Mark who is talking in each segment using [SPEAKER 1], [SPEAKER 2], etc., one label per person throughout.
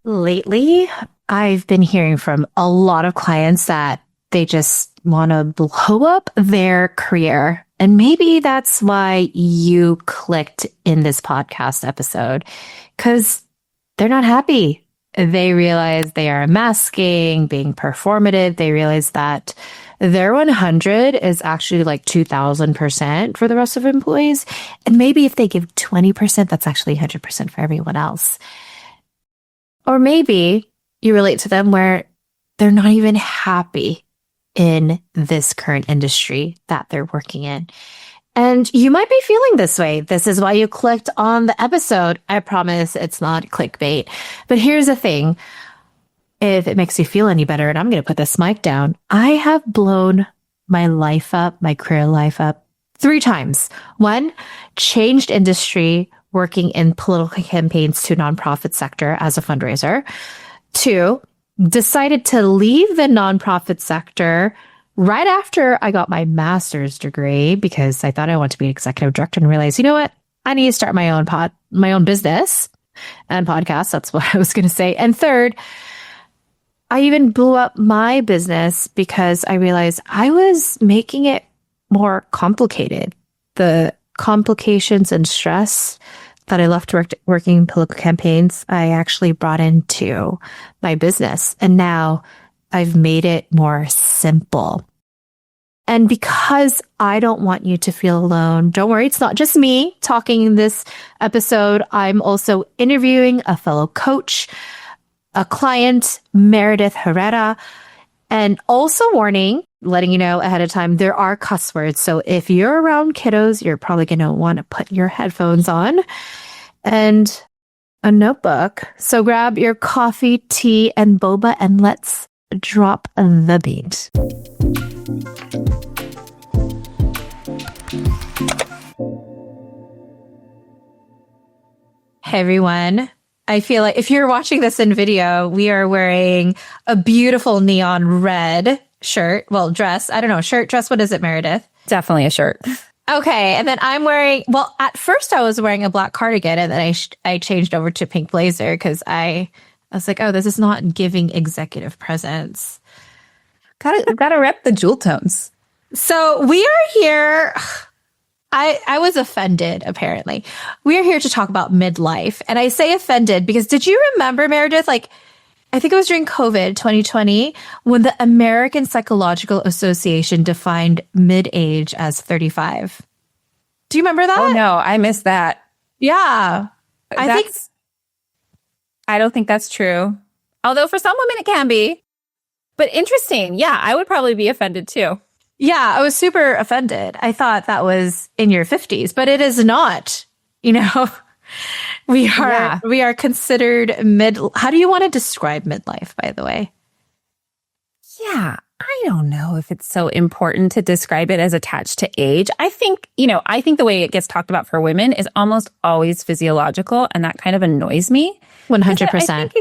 [SPEAKER 1] Lately, I've been hearing from a lot of clients that they just want to blow up their career. And maybe that's why you clicked in this podcast episode, because they're not happy. They realize they are masking, being performative. They realize that their 100 is actually like 2000% for the rest of employees. And maybe if they give 20%, that's actually 100% for everyone else. Or maybe you relate to them where they're not even happy in this current industry that they're working in. And you might be feeling this way. This is why you clicked on the episode. I promise it's not clickbait. But here's the thing. If it makes you feel any better, and I'm going to put this mic down, I have blown my life up, my career life up 3 times. 1, changed industry, working in political campaigns to nonprofit sector as a fundraiser. 2, decided to leave the nonprofit sector right after I got my master's degree because I thought I wanted to be an executive director and realized, you know what? I need to start my own business and podcast. That's what I was going to say. And 3rd, I even blew up my business because I realized I was making it more complicated. The complications and stress that I left working political campaigns, I actually brought into my business. And now I've made it more simple. And because I don't want you to feel alone, don't worry, it's not just me talking in this episode. I'm also interviewing a fellow coach, a client, Meredith Herrera, and also warning, letting you know ahead of time, there are cuss words. So if you're around kiddos, you're probably going to want to put your headphones on and a notebook. So grab your coffee, tea, and boba, and let's drop the beat. Hey, everyone. I feel like if you're watching this in video, we are wearing a beautiful neon red shirt. Well, dress. I don't know. Shirt, dress. What is it, Meredith?
[SPEAKER 2] Definitely a shirt.
[SPEAKER 1] Okay. And then I'm wearing, well, at first I was wearing a black cardigan and then I changed over to pink blazer because I was like, oh, this is not giving executive presence.
[SPEAKER 2] Gotta rep the jewel tones.
[SPEAKER 1] So we are here. I was offended, apparently. We are here to talk about midlife. And I say offended because did you remember, Meredith, like, I think it was during COVID 2020 when the American Psychological Association defined mid-age as 35. Do you remember that?
[SPEAKER 2] Oh, no, I missed that.
[SPEAKER 1] Yeah.
[SPEAKER 2] I don't think that's true. Although for some women it can be. But interesting. Yeah, I would probably be offended too.
[SPEAKER 1] Yeah, I was super offended. I thought that was in your 50s, but it is not. You know, we are considered how do you want to describe midlife, by the way?
[SPEAKER 2] Yeah, I don't know if it's so important to describe it as attached to age. I think the way it gets talked about for women is almost always physiological, and that kind of annoys me.
[SPEAKER 1] 100%.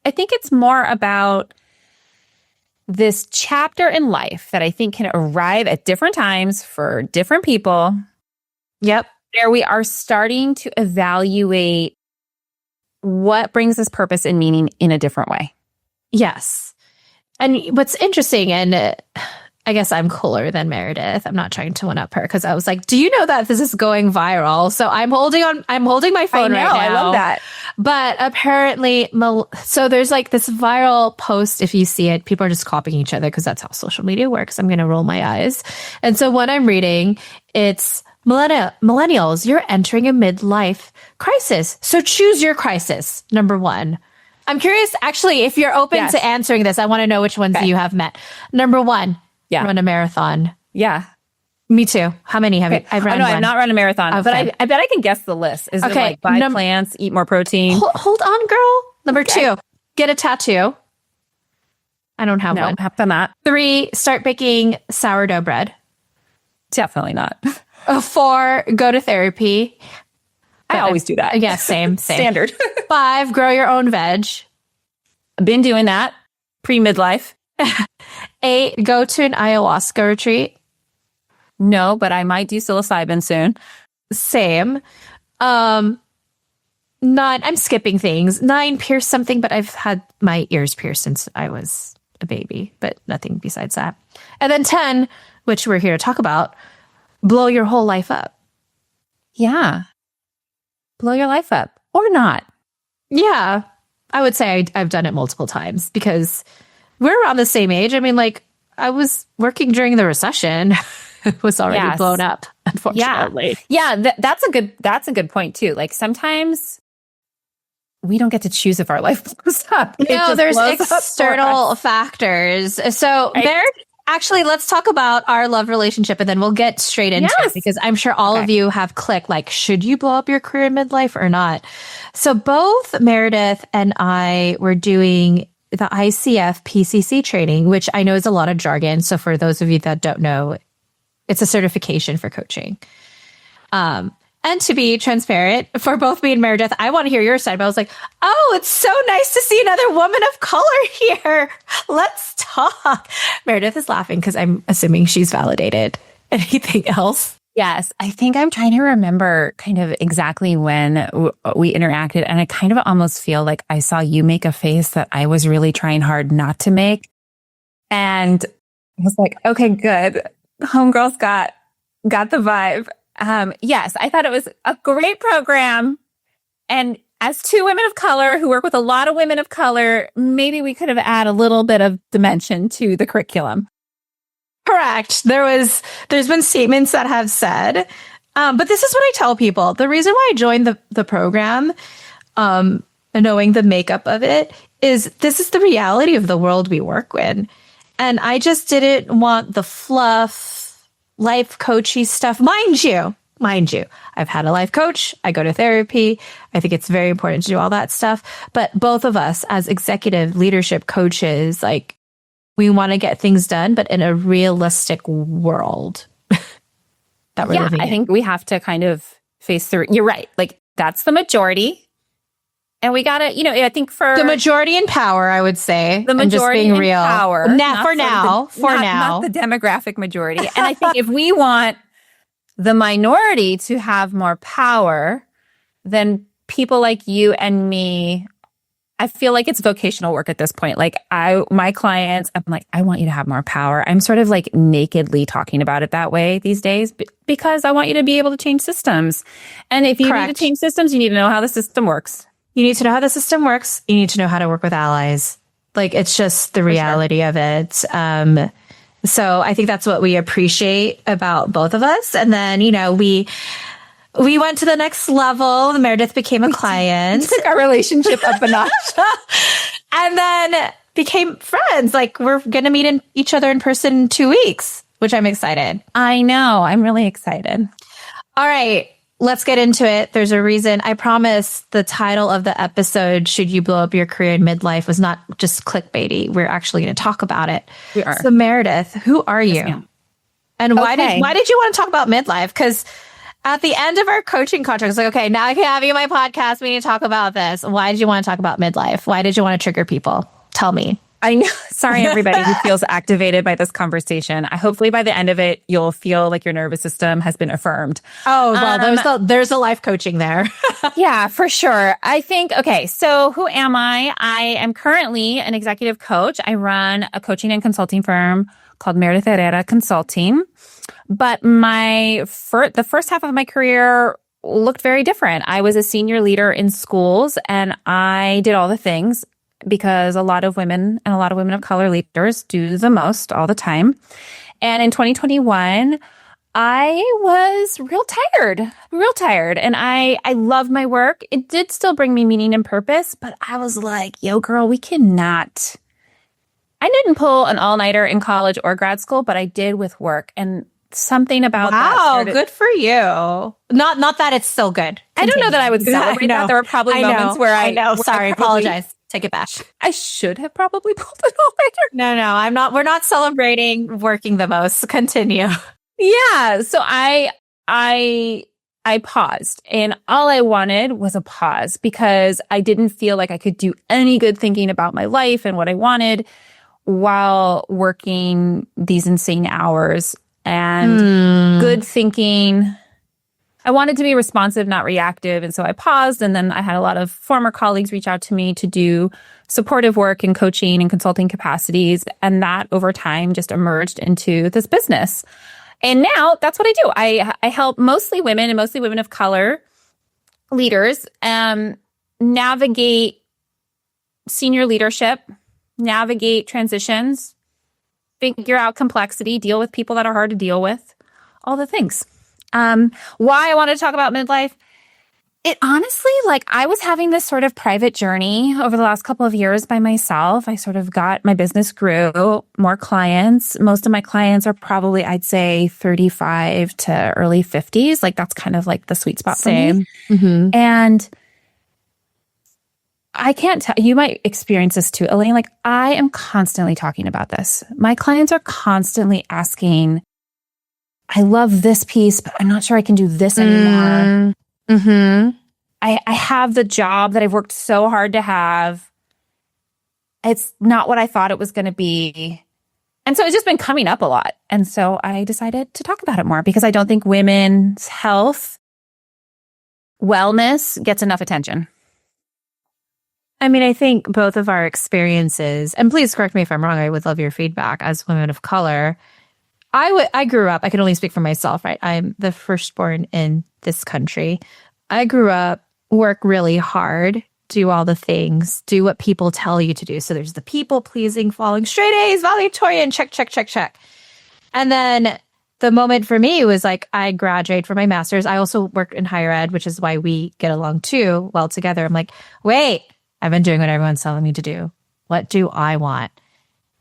[SPEAKER 2] I think it's more about this chapter in life that I think can arrive at different times for different people.
[SPEAKER 1] Yep.
[SPEAKER 2] Where we are starting to evaluate what brings us purpose and meaning in a different way.
[SPEAKER 1] Yes. And what's interesting, and I guess I'm cooler than Meredith. I'm not trying to one-up her because I was like, do you know that this is going viral? So I'm holding my phone right now.
[SPEAKER 2] I love that.
[SPEAKER 1] But apparently, so there's like this viral post. If you see it, people are just copying each other because that's how social media works. I'm going to roll my eyes. And so when I'm reading, it's millennials, you're entering a midlife crisis. So choose your crisis, number 1. I'm curious, actually, if you're open to answering this, I want to know which ones you have met. Number 1, run a marathon.
[SPEAKER 2] Yeah.
[SPEAKER 1] Me too. How many have you? I've run one.
[SPEAKER 2] I've not run a marathon,
[SPEAKER 1] Okay.
[SPEAKER 2] but I bet I can guess the list. Is it like buy plants, eat more protein?
[SPEAKER 1] Hold on, girl. Number 2, get a tattoo. I don't have one.
[SPEAKER 2] No, have done that.
[SPEAKER 1] 3, start baking sourdough bread.
[SPEAKER 2] Definitely not.
[SPEAKER 1] 4, go to therapy.
[SPEAKER 2] I always do that.
[SPEAKER 1] Yeah, same.
[SPEAKER 2] Standard.
[SPEAKER 1] 5, grow your own veg.
[SPEAKER 2] I've been doing that pre-midlife.
[SPEAKER 1] 8, go to an ayahuasca retreat.
[SPEAKER 2] No, but I might do psilocybin soon.
[SPEAKER 1] Same. 9, I'm skipping things. 9, pierce something, but I've had my ears pierced since I was a baby, but nothing besides that. And then 10, which we're here to talk about, blow your whole life up.
[SPEAKER 2] Yeah. Blow your life up or not.
[SPEAKER 1] Yeah. I would say I've done it multiple times because we're around the same age. I mean, like, I was working during the recession. It was already blown up, unfortunately.
[SPEAKER 2] Yeah, that's a good point too. Like sometimes we don't get to choose if our life blows up.
[SPEAKER 1] No, there's external factors. So there, actually, let's talk about our love relationship and then we'll get straight into it because I'm sure all of you have clicked like, should you blow up your career in midlife or not? So both Meredith and I were doing the ICF PCC training, which I know is a lot of jargon. So for those of you that don't know, it's a certification for coaching. And to be transparent, for both me and Meredith, I want to hear your side. But I was like, oh, it's so nice to see another woman of color here. Let's talk. Meredith is laughing because I'm assuming she's validated. Anything else?
[SPEAKER 2] Yes. I think I'm trying to remember kind of exactly when we interacted. And I kind of almost feel like I saw you make a face that I was really trying hard not to make. And I was like, okay, good. Homegirl's got the vibe. Yes, I thought it was a great program. And as two women of color who work with a lot of women of color, maybe we could have added a little bit of dimension to the curriculum.
[SPEAKER 1] Correct. There's been statements that have said, but this is what I tell people. The reason why I joined the program, knowing the makeup of it, is this is the reality of the world we work with. And I just didn't want the fluff, life coachy stuff. Mind you, I've had a life coach. I go to therapy. I think it's very important to do all that stuff. But both of us as executive leadership coaches, like we want to get things done, but in a realistic world that we're living in.
[SPEAKER 2] I think we have to kind of face through. You're right. Like that's the majority. And we gotta, I think for
[SPEAKER 1] the majority in power, I would say
[SPEAKER 2] the majority
[SPEAKER 1] just being
[SPEAKER 2] in
[SPEAKER 1] real.
[SPEAKER 2] Power,
[SPEAKER 1] For now,
[SPEAKER 2] not the demographic majority. And I think if we want the minority to have more power, then people like you and me, I feel like it's vocational work at this point. Like my clients, I'm like, I want you to have more power. I'm sort of like nakedly talking about it that way these days because I want you to be able to change systems. And if you need to change systems, you need to know how the system works.
[SPEAKER 1] You need to know how the system works. You need to know how to work with allies. Like, it's just the reality of it. So I think that's what we appreciate about both of us. And then, we went to the next level. Meredith became a client.
[SPEAKER 2] Took our relationship up a notch.
[SPEAKER 1] And then became friends. Like, we're going to meet each other in person in 2 weeks, which I'm excited.
[SPEAKER 2] I know. I'm really excited.
[SPEAKER 1] All right. Let's get into it. There's a reason. I promise the title of the episode, Should You Blow Up Your Career in Midlife, was not just clickbaity. We're actually going to talk about it.
[SPEAKER 2] We are.
[SPEAKER 1] So Meredith, who are you?
[SPEAKER 2] Yes,
[SPEAKER 1] and why did you want to talk about midlife? Because at the end of our coaching contract, it's like, okay, now I can have you on my podcast. We need to talk about this. Why did you want to talk about midlife? Why did you want to trigger people? Tell me.
[SPEAKER 2] I know. Sorry, everybody who feels activated by this conversation. Hopefully by the end of it, you'll feel like your nervous system has been affirmed.
[SPEAKER 1] Oh, well, there's a life coaching there.
[SPEAKER 2] Yeah, for sure. I think, okay, so who am I? I am currently an executive coach. I run a coaching and consulting firm called Meredith Herrera Consulting. But the first half of my career looked very different. I was a senior leader in schools and I did all the things, because a lot of women and a lot of women of color leaders do the most all the time. And in 2021, I was real tired. And I love my work. It did still bring me meaning and purpose, but I was like, yo, girl, I didn't pull an all-nighter in college or grad school, but I did with work. And something about that.
[SPEAKER 1] Wow, good for you. Not that it's still good.
[SPEAKER 2] Continue. I don't know that I would celebrate that. There were probably moments where I know.
[SPEAKER 1] Sorry, apologize. Take it back.
[SPEAKER 2] I should have probably pulled it all later.
[SPEAKER 1] No, I'm not. We're not celebrating working the most. Continue.
[SPEAKER 2] Yeah. So I paused, and all I wanted was a pause because I didn't feel like I could do any good thinking about my life and what I wanted while working these insane hours and good thinking. I wanted to be responsive, not reactive. And so I paused. And then I had a lot of former colleagues reach out to me to do supportive work in coaching and consulting capacities. And that over time just emerged into this business. And now that's what I do. I help mostly women and mostly women of color leaders navigate senior leadership, navigate transitions, figure out complexity, deal with people that are hard to deal with, all the things. Why I wanted to talk about midlife? It honestly, like I was having this sort of private journey over the last couple of years by myself. I sort of got, my business grew, more clients. Most of my clients are probably, I'd say 35 to early 50s. Like that's kind of like the sweet spot for me.
[SPEAKER 1] Mm-hmm.
[SPEAKER 2] And I can't tell, you might experience this too, Elaine. Like I am constantly talking about this. My clients are constantly asking, I love this piece, but I'm not sure I can do this anymore.
[SPEAKER 1] Mm-hmm.
[SPEAKER 2] I have the job that I've worked so hard to have. It's not what I thought it was going to be. And so it's just been coming up a lot. And so I decided to talk about it more because I don't think women's health, wellness gets enough attention.
[SPEAKER 1] I mean, I think both of our experiences, and please correct me if I'm wrong, I would love your feedback as women of color. I grew up, I can only speak for myself, right? I'm the firstborn in this country. I grew up, work really hard, do all the things, do what people tell you to do. So there's the people pleasing, following straight A's, valedictorian, check, check, check, check. And then the moment for me was like, I graduated from my master's. I also worked in higher ed, which is why we get along too well together. I'm like, wait, I've been doing what everyone's telling me to do. What do I want?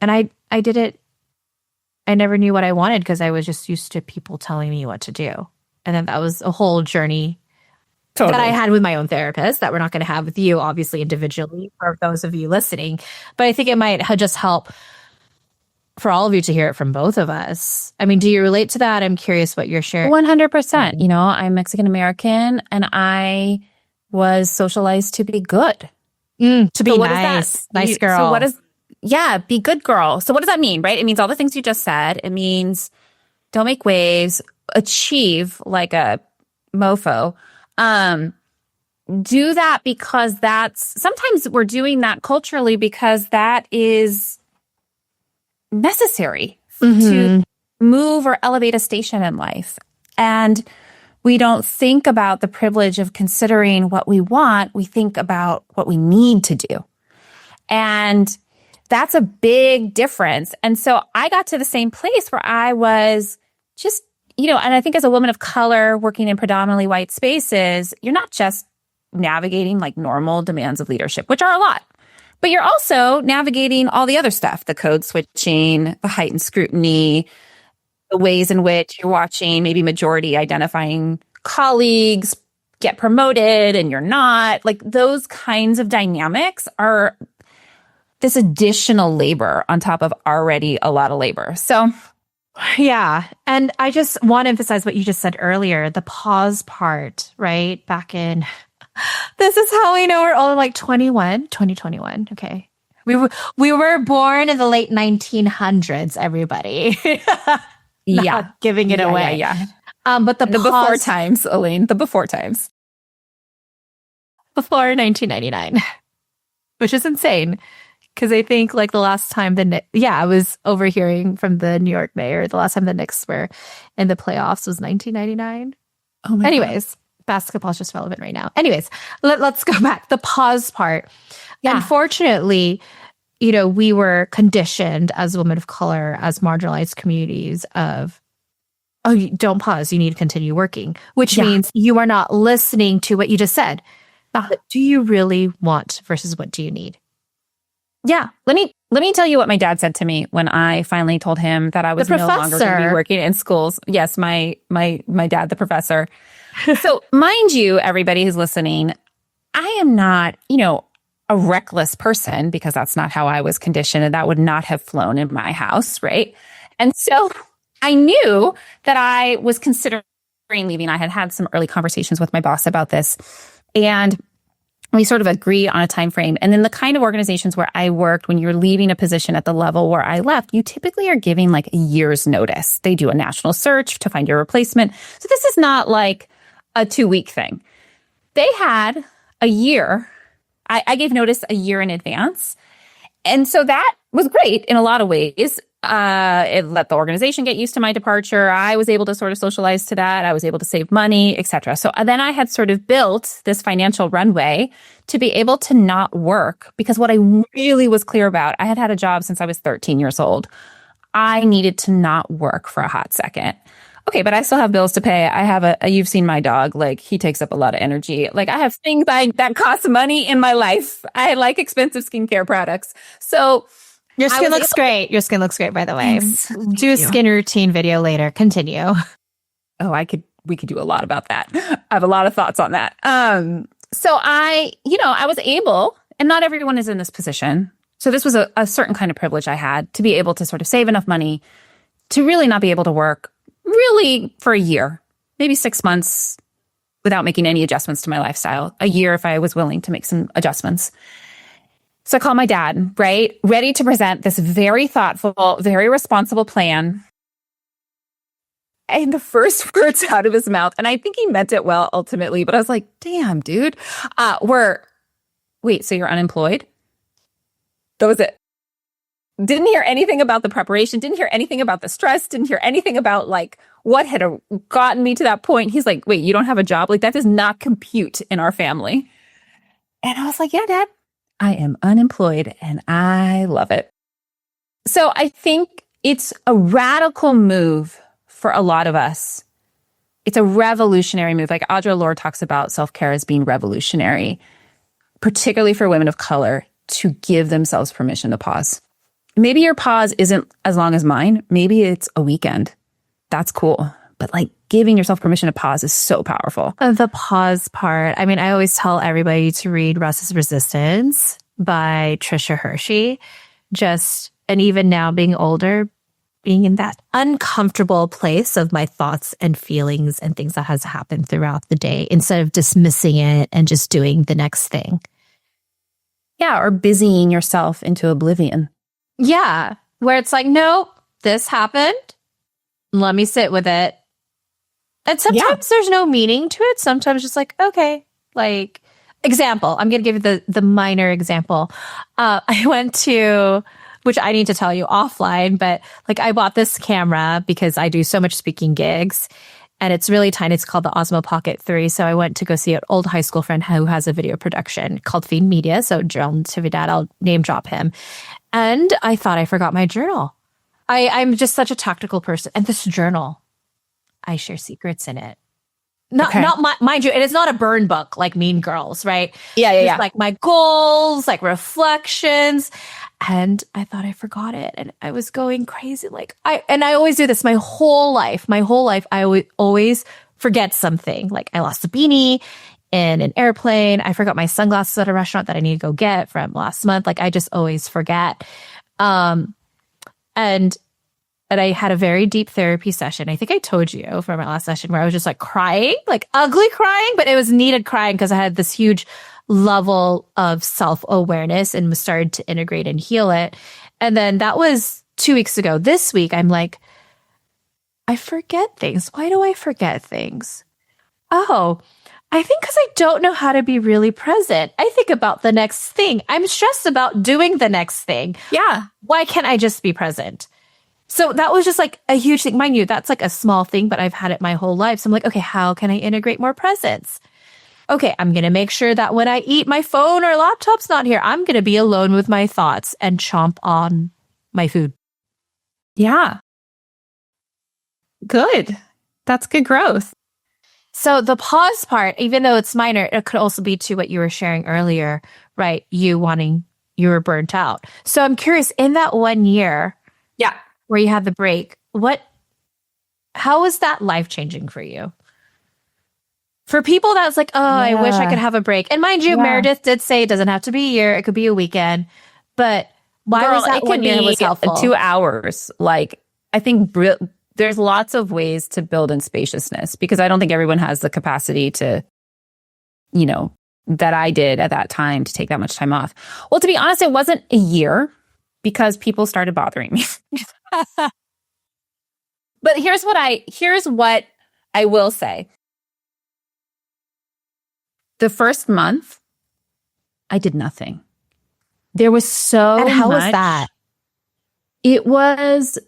[SPEAKER 1] And I did it. I never knew what I wanted because I was just used to people telling me what to do. And then that was a whole journey that I had with my own therapist that we're not going to have with you, obviously, individually, for those of you listening. But I think it might just help for all of you to hear it from both of us. I mean, do you relate to that? I'm curious what you're sharing.
[SPEAKER 2] 100%. You know, I'm Mexican American and I was socialized to be good.
[SPEAKER 1] To be nice. Nice girl.
[SPEAKER 2] So what is... Yeah, be good girl. So what does that mean, right? It means all the things you just said. It means don't make waves, achieve like a mofo. Do that because sometimes we're doing that culturally because that is necessary to move or elevate a station in life. And we don't think about the privilege of considering what we want. We think about what we need to do. And that's a big difference. And so I got to the same place where I was just, and I think as a woman of color working in predominantly white spaces, you're not just navigating like normal demands of leadership, which are a lot, but you're also navigating all the other stuff, the code switching, the heightened scrutiny, the ways in which you're watching maybe majority identifying colleagues get promoted and you're not. Like those kinds of dynamics are this additional labor on top of already a lot of labor. So,
[SPEAKER 1] yeah. And I just want to emphasize what you just said earlier, the pause part, right? Back in, this is how we know we're all like 2021. Okay. We were born in the late 1900s, everybody.
[SPEAKER 2] Yeah.
[SPEAKER 1] Giving it away.
[SPEAKER 2] Yeah.
[SPEAKER 1] But the
[SPEAKER 2] before times, Elaine, the before times.
[SPEAKER 1] Before 1999, which is insane. Because I think like the last time I was overhearing from the New York mayor, the last time the Knicks were in the playoffs was 1999.
[SPEAKER 2] Oh my
[SPEAKER 1] Anyways, basketball is just relevant right now. Anyways, let's go back. The pause part. Yeah. Unfortunately, we were conditioned as women of color, as marginalized communities of, oh, you don't pause. You need to continue working, which means you are not listening to what you just said. What do you really want versus what do you need?
[SPEAKER 2] Yeah. Let me tell you what my dad said to me when I finally told him that I was no longer going to be working in schools. Yes, my dad, the professor. So mind you, everybody who's listening, I am not, a reckless person because that's not how I was conditioned and that would not have flown in my house, right? And so I knew that I was considering leaving. I had some early conversations with my boss about this and we sort of agree on a time frame. And then the kind of organizations where I worked, when you're leaving a position at the level where I left, you typically are giving like a year's notice. They do a national search to find your replacement. So this is not like a 2-week thing. They had a year. I gave notice a year in advance. And so that was great in a lot of ways. It let the organization get used to my departure. I was able to sort of socialize to that. I was able to save money, etc. So then I had sort of built this financial runway to be able to not work, because what I really was clear about, I had a job since I was 13 years old. I needed to not work for a hot second. Okay, but I still have bills to pay. I have you've seen my dog, like he takes up a lot of energy. Like I have things that cost money in my life. I like expensive skincare products. So
[SPEAKER 1] your skin looks great. Your skin looks great, by the way. Do a skin routine video later. Continue.
[SPEAKER 2] Oh, we could do a lot about that. I have a lot of thoughts on that. So I was able, and not everyone is in this position. So this was a certain kind of privilege I had to be able to sort of save enough money to really not be able to work really for a year, maybe 6 months without making any adjustments to my lifestyle. A year if I was willing to make some adjustments. So I called my dad, right? Ready to present this very thoughtful, very responsible plan. And the first words out of his mouth, and I think he meant it well ultimately, but I was like, damn, dude, wait, so you're unemployed? That was it. Didn't hear anything about the preparation, didn't hear anything about the stress, didn't hear anything about like what had gotten me to that point. He's like, wait, you don't have a job? Like that does not compute in our family. And I was like, yeah, Dad, I am unemployed and I love it. So I think it's a radical move for a lot of us. It's a revolutionary move. Like Audre Lorde talks about self-care as being revolutionary, particularly for women of color, to give themselves permission to pause. Maybe your pause isn't as long as mine. Maybe it's a weekend. That's cool. But like giving yourself permission to pause is so powerful.
[SPEAKER 1] The pause part. I mean, I always tell everybody to read Russ's Resistance by Trisha Hershey. And even now being older, being in that uncomfortable place of my thoughts and feelings and things that has happened throughout the day, instead of dismissing it and just doing the next thing.
[SPEAKER 2] Yeah, or busying yourself into oblivion.
[SPEAKER 1] Yeah, where it's like, nope, this happened. Let me sit with it. And sometimes there's no meaning to it. Sometimes just like, okay, like example. I'm going to give you the minor example. I went to, which I need to tell you offline, but like I bought this camera because I do so much speaking gigs. And it's really tiny. It's called the Osmo Pocket 3. So I went to go see an old high school friend who has a video production called Feed Media. So John Tividad, I'll name drop him. And I thought I forgot my journal. I'm just such a tactical person. And this journal, I share secrets in it. Mind you, it is not a burn book like Mean Girls, right?
[SPEAKER 2] Yeah.
[SPEAKER 1] Like my goals, like reflections. And I thought I forgot it. And I was going crazy. I always do this my whole life. I always forget something. Like I lost a beanie in an airplane. I forgot my sunglasses at a restaurant that I need to go get from last month. Like I just always forget. And I had a very deep therapy session. I think I told you from my last session where I was just like crying, like ugly crying, but it was needed crying because I had this huge level of self-awareness and started to integrate and heal it. And then that was 2 weeks ago. This week, I'm like, I forget things. Why do I forget things? Oh, I think because I don't know how to be really present. I think about the next thing. I'm stressed about doing the next thing.
[SPEAKER 2] Yeah.
[SPEAKER 1] Why can't I just be present? So that was just like a huge thing. Mind you, that's like a small thing, but I've had it my whole life. So I'm like, okay, how can I integrate more presence? Okay, I'm going to make sure that when I eat, my phone or laptop's not here. I'm going to be alone with my thoughts and chomp on my food.
[SPEAKER 2] Yeah. Good. That's good growth.
[SPEAKER 1] So the pause part, even though it's minor, it could also be to what you were sharing earlier, right? You were burnt out. So I'm curious, in that 1 year, where you had the break, how was that life-changing for you? For people that's like, I wish I could have a break. And mind you, Meredith did say it doesn't have to be a year. It could be a weekend. But why was that 1 year was helpful?
[SPEAKER 2] 2 hours. Like, I think there's lots of ways to build in spaciousness because I don't think everyone has the capacity to, that I did at that time to take that much time off. Well, to be honest, it wasn't a year because people started bothering me. But here's what I will say. The first month, I did nothing. There was so
[SPEAKER 1] And how
[SPEAKER 2] much.
[SPEAKER 1] was that?
[SPEAKER 2] It was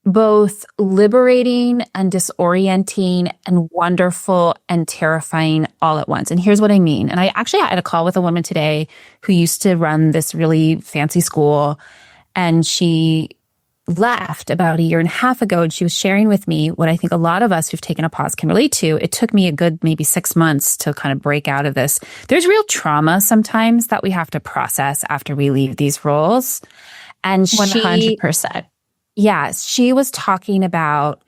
[SPEAKER 2] both liberating and disorienting and wonderful and terrifying all at once. And here's what I mean. And I actually had a call with a woman today who used to run this really fancy school, and she left about a year and a half ago, and she was sharing with me what I think a lot of us who've taken a pause can relate to. It took me a good maybe 6 months to kind of break out of this. There's real trauma sometimes that we have to process after we leave these roles. And
[SPEAKER 1] 100%.
[SPEAKER 2] she was talking about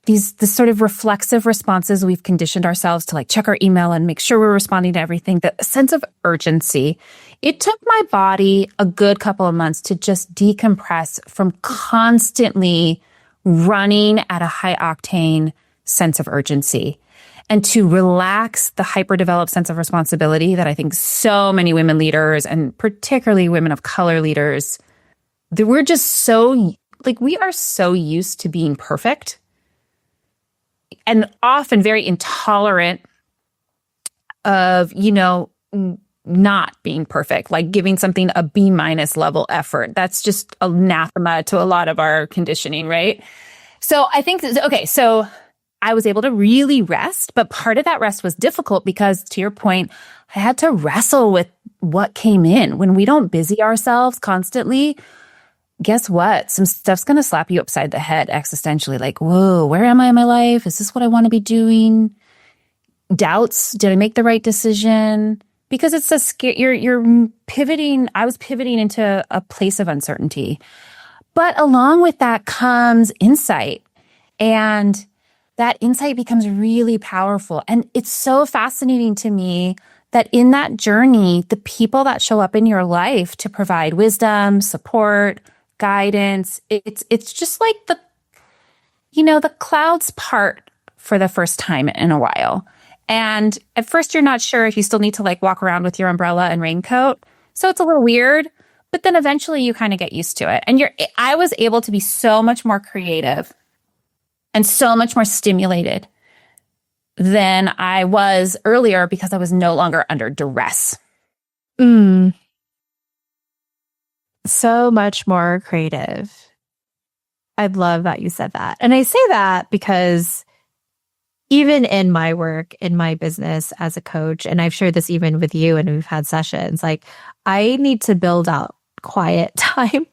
[SPEAKER 2] the sort of reflexive responses we've conditioned ourselves to, like check our email and make sure we're responding to everything. The sense of urgency. It took my body a good couple of months to just decompress from constantly running at a high octane sense of urgency, and to relax the hyper-developed sense of responsibility that I think so many women leaders, and particularly women of color leaders, that we're just so, like, we are so used to being perfect and often very intolerant of, not being perfect, like giving something a B- level effort. That's just anathema to a lot of our conditioning, right? So I think, so I was able to really rest, but part of that rest was difficult because, to your point, I had to wrestle with what came in. When we don't busy ourselves constantly, guess what? Some stuff's going to slap you upside the head existentially. Like, whoa, where am I in my life? Is this what I want to be doing? Doubts. Did I make the right decision? Because it's a you're pivoting. I was pivoting into a place of uncertainty. But along with that comes insight. And that insight becomes really powerful. And it's so fascinating to me that in that journey, the people that show up in your life to provide wisdom, support, guidance, it's just like the clouds part for the first time in a while. And at first you're not sure if you still need to like walk around with your umbrella and raincoat. So it's a little weird, but then eventually you kind of get used to it. And I was able to be so much more creative and so much more stimulated than I was earlier because I was no longer under duress.
[SPEAKER 1] So much more creative. I love that you said that. And I say that because even in my work, in my business as a coach, and I've shared this even with you and we've had sessions, like I need to build out quiet time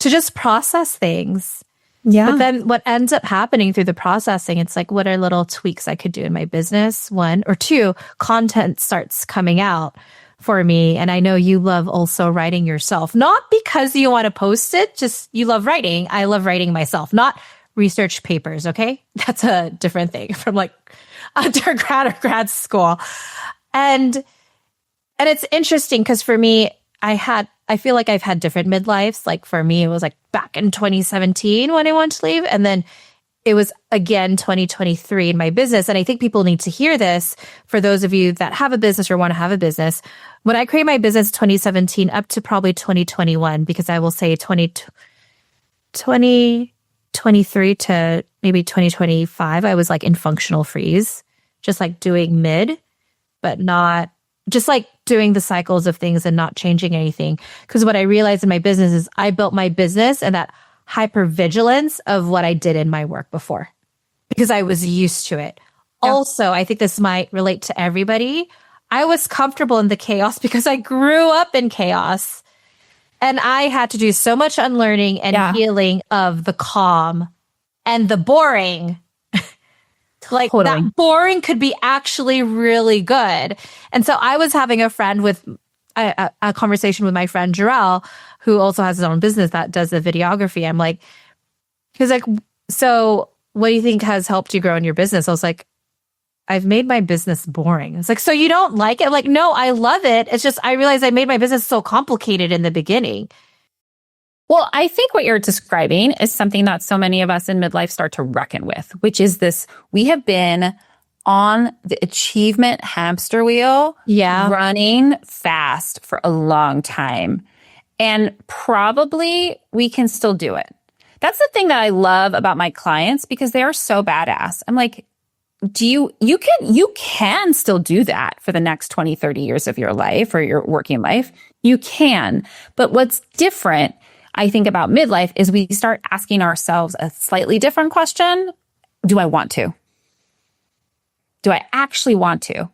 [SPEAKER 1] to just process things.
[SPEAKER 2] Yeah.
[SPEAKER 1] But then what ends up happening through the processing, it's like, what are little tweaks I could do in my business? 1 or 2, content starts coming out for me. And I know you love also writing yourself, not because you want to post it, just you love writing. I love writing myself, not research papers. Okay. That's a different thing from like undergrad or grad school. And it's interesting because for me, I feel like I've had different midlives. Like for me, it was like back in 2017 when I wanted to leave. And then it was again 2023 in my business. And I think people need to hear this for those of you that have a business or want to have a business. When I created my business 2017 up to probably 2021, because I will say 2023 to maybe 2025, I was like in functional freeze, just like doing mid, but not just like doing the cycles of things and not changing anything. Because what I realized in my business is I built my business and that hypervigilance of what I did in my work before because I was used to it. Yeah. Also, I think this might relate to everybody. I was comfortable in the chaos because I grew up in chaos and I had to do so much unlearning and healing of the calm and the boring. Like
[SPEAKER 2] Totally.
[SPEAKER 1] That boring could be actually really good. And so I was having a conversation with my friend Jarrell, who also has his own business that does the videography. I'm like, he's like, so what do you think has helped you grow in your business? I was like, I've made my business boring. It's like, so you don't like it? I'm like, no, I love it. It's just, I realized I made my business so complicated in the beginning.
[SPEAKER 2] Well, I think what you're describing is something that so many of us in midlife start to reckon with, which is this, we have been on the achievement hamster wheel, running fast for a long time. And probably we can still do it. That's the thing that I love about my clients because they are so badass. I'm like, you can still do that for the next 20, 30 years of your life or your working life. You can. But what's different, I think, about midlife is we start asking ourselves a slightly different question. Do I want to? Do I actually want to?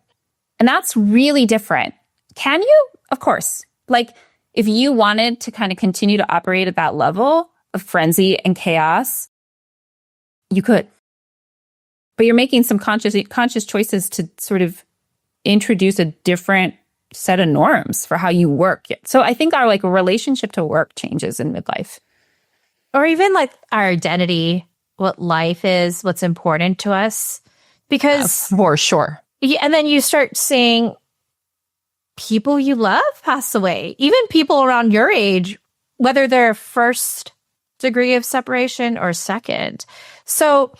[SPEAKER 2] And that's really different. Can you? Of course. Like, if you wanted to kind of continue to operate at that level of frenzy and chaos, you could. But you're making some conscious choices to sort of introduce a different set of norms for how you work. So I think our like relationship to work changes in midlife.
[SPEAKER 1] Or even like our identity, what life is, what's important to us. Because
[SPEAKER 2] for sure.
[SPEAKER 1] Yeah, and then you start seeing people you love pass away, even people around your age, whether they're first degree of separation or second. So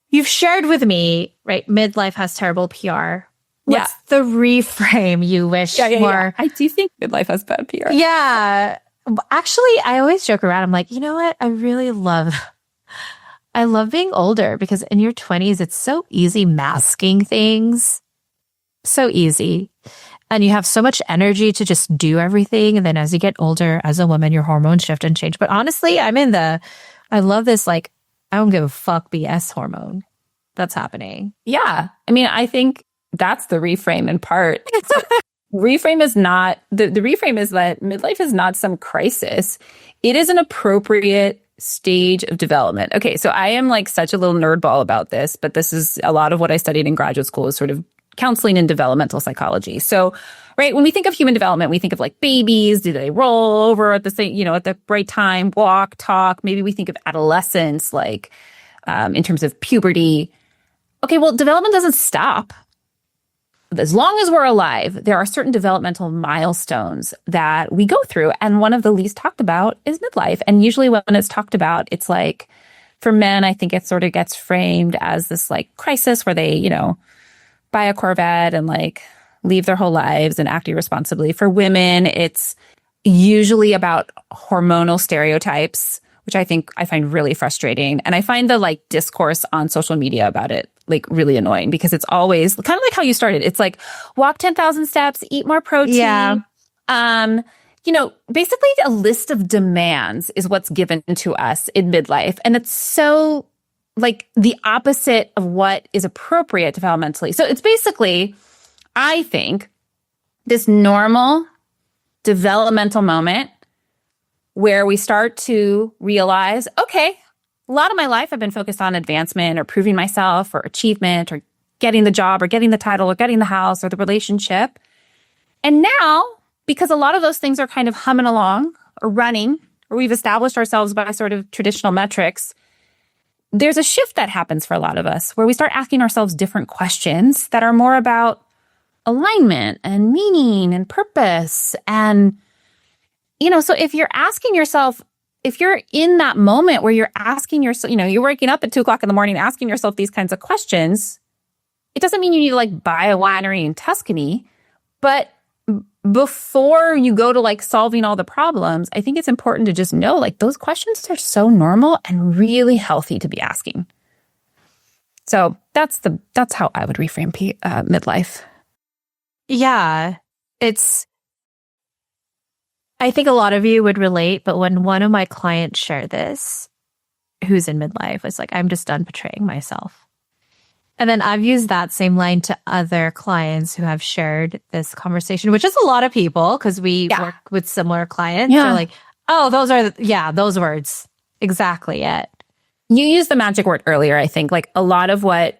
[SPEAKER 1] you've shared with me, right? Midlife has terrible PR. What's the reframe you wish more?
[SPEAKER 2] Yeah. I do think midlife has bad PR.
[SPEAKER 1] Yeah. Actually, I always joke around. I'm like, you know what? I love being older because in your 20s, it's so easy masking things. So easy. And you have so much energy to just do everything. And then as you get older, as a woman, your hormones shift and change. But honestly, I love this, like, I don't give a fuck BS hormone that's happening.
[SPEAKER 2] Yeah. I mean, I think that's the reframe in part. Reframe is not, the reframe is that midlife is not some crisis. It is an appropriate stage of development. Okay, so I am like such a little nerdball about this, but this is a lot of what I studied in graduate school is sort of counseling and developmental psychology. So, right, when we think of human development, we think of like babies. Do they roll over at the same, at the right time, walk, talk? Maybe we think of adolescence, like in terms of puberty. Okay, well, development doesn't stop. As long as we're alive, there are certain developmental milestones that we go through. And one of the least talked about is midlife. And usually when it's talked about, it's like, for men, I think it sort of gets framed as this like crisis where they, buy a Corvette and like leave their whole lives and act irresponsibly. For women, it's usually about hormonal stereotypes, which I find really frustrating. And I find the like discourse on social media about it like really annoying because it's always kind of like how you started. It's like walk 10,000 steps, eat more protein.
[SPEAKER 1] Yeah.
[SPEAKER 2] Basically a list of demands is what's given to us in midlife. And it's so like the opposite of what is appropriate developmentally. So it's basically, I think, this normal developmental moment where we start to realize, okay, a lot of my life I've been focused on advancement or proving myself or achievement or getting the job or getting the title or getting the house or the relationship. And now, because a lot of those things are kind of humming along or running, or we've established ourselves by sort of traditional metrics, there's a shift that happens for a lot of us where we start asking ourselves different questions that are more about alignment and meaning and purpose. And, so if you're asking yourself, if you're in that moment where you're asking yourself, you're waking up at 2:00 in the morning asking yourself these kinds of questions, it doesn't mean you need to like buy a winery in Tuscany, but before you go to like solving all the problems, I think it's important to just know like those questions are so normal and really healthy to be asking. So that's how I would reframe midlife.
[SPEAKER 1] Yeah, I think a lot of you would relate, but when one of my clients shared this, who's in midlife, was like, I'm just done portraying myself. And then I've used that same line to other clients who have shared this conversation, which is a lot of people because we work with similar clients.
[SPEAKER 2] Yeah.
[SPEAKER 1] They're like, oh, those words. Exactly it.
[SPEAKER 2] You used the magic word earlier, I think. Like a lot of what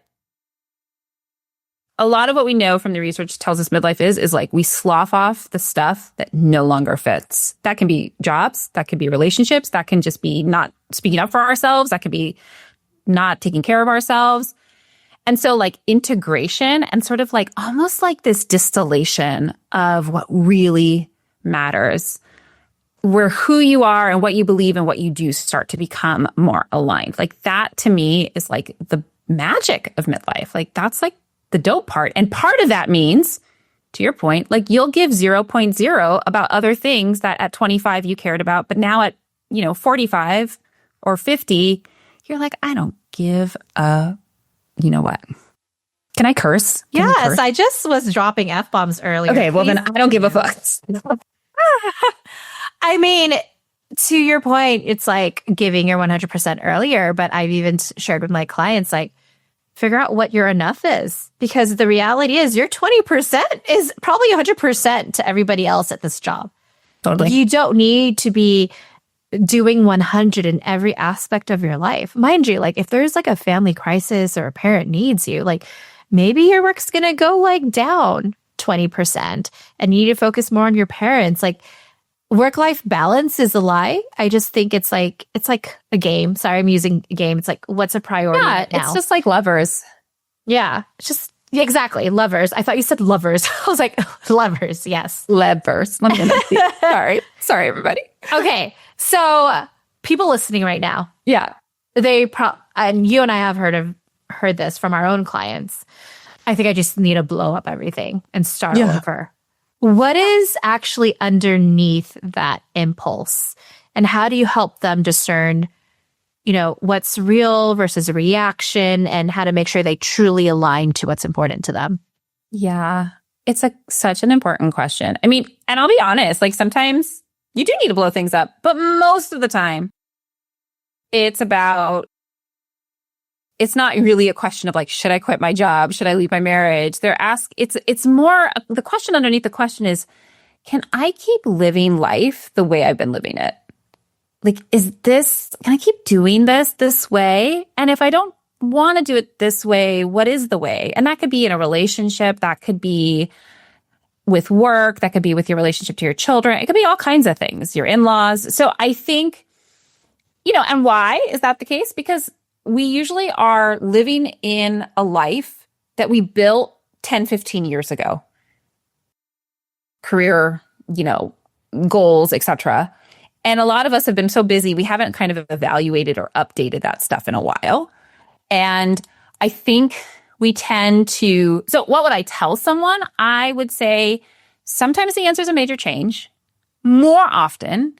[SPEAKER 2] we know from the research tells us midlife is like we slough off the stuff that no longer fits. That can be jobs, that can be relationships, that can just be not speaking up for ourselves, that could be not taking care of ourselves. And so like integration and sort of like almost like this distillation of what really matters, where who you are and what you believe and what you do start to become more aligned. Like that to me is like the magic of midlife. Like that's like the dope part. And part of that means, to your point, like you'll give 0.0 about other things that at 25 you cared about, but now at, 45 or 50, you're like, I don't give a you know what? Can I curse? Can we
[SPEAKER 1] Yes,
[SPEAKER 2] curse?
[SPEAKER 1] I just was dropping F-bombs earlier.
[SPEAKER 2] Okay, well, then I don't give a fuck.
[SPEAKER 1] I mean, to your point, it's like giving your 100% earlier, but I've even shared with my clients, like, figure out what your enough is. Because the reality is your 20% is probably 100% to everybody else at this job.
[SPEAKER 2] Totally.
[SPEAKER 1] You don't need to be doing 100 in every aspect of your life. Mind you, like if there's like a family crisis or a parent needs you, like maybe your work's going to go like down 20% and you need to focus more on your parents. Like work-life balance is a lie. I just think it's like a game. Sorry, I'm using a game. It's like, what's a priority right now?
[SPEAKER 2] It's just like lovers.
[SPEAKER 1] Yeah, it's just exactly. Lovers. I thought you said lovers. I was like, lovers. Yes.
[SPEAKER 2] Levers. Let me Sorry, everybody.
[SPEAKER 1] Okay. So people listening right now,
[SPEAKER 2] Yeah.
[SPEAKER 1] and you and I have heard this from our own clients. I think I just need to blow up everything and start over. What is actually underneath that impulse? And how do you help them discern, what's real versus a reaction and how to make sure they truly align to what's important to them?
[SPEAKER 2] Yeah. It's such an important question. I mean, and I'll be honest, like sometimes you do need to blow things up, but most of the time it's not really a question of like, should I quit my job? Should I leave my marriage? It's more, the question underneath the question is, can I keep living life the way I've been living it? Like, can I keep doing this way? And if I don't want to do it this way, what is the way? And that could be in a relationship. That could be with work. That could be with your relationship to your children. It could be all kinds of things, your in-laws. So I think, and why is that the case? Because we usually are living in a life that we built 10, 15 years ago. Career, goals, etc. And a lot of us have been so busy, we haven't kind of evaluated or updated that stuff in a while. And I think we tend to, so what would I tell someone? I would say sometimes the answer is a major change. More often,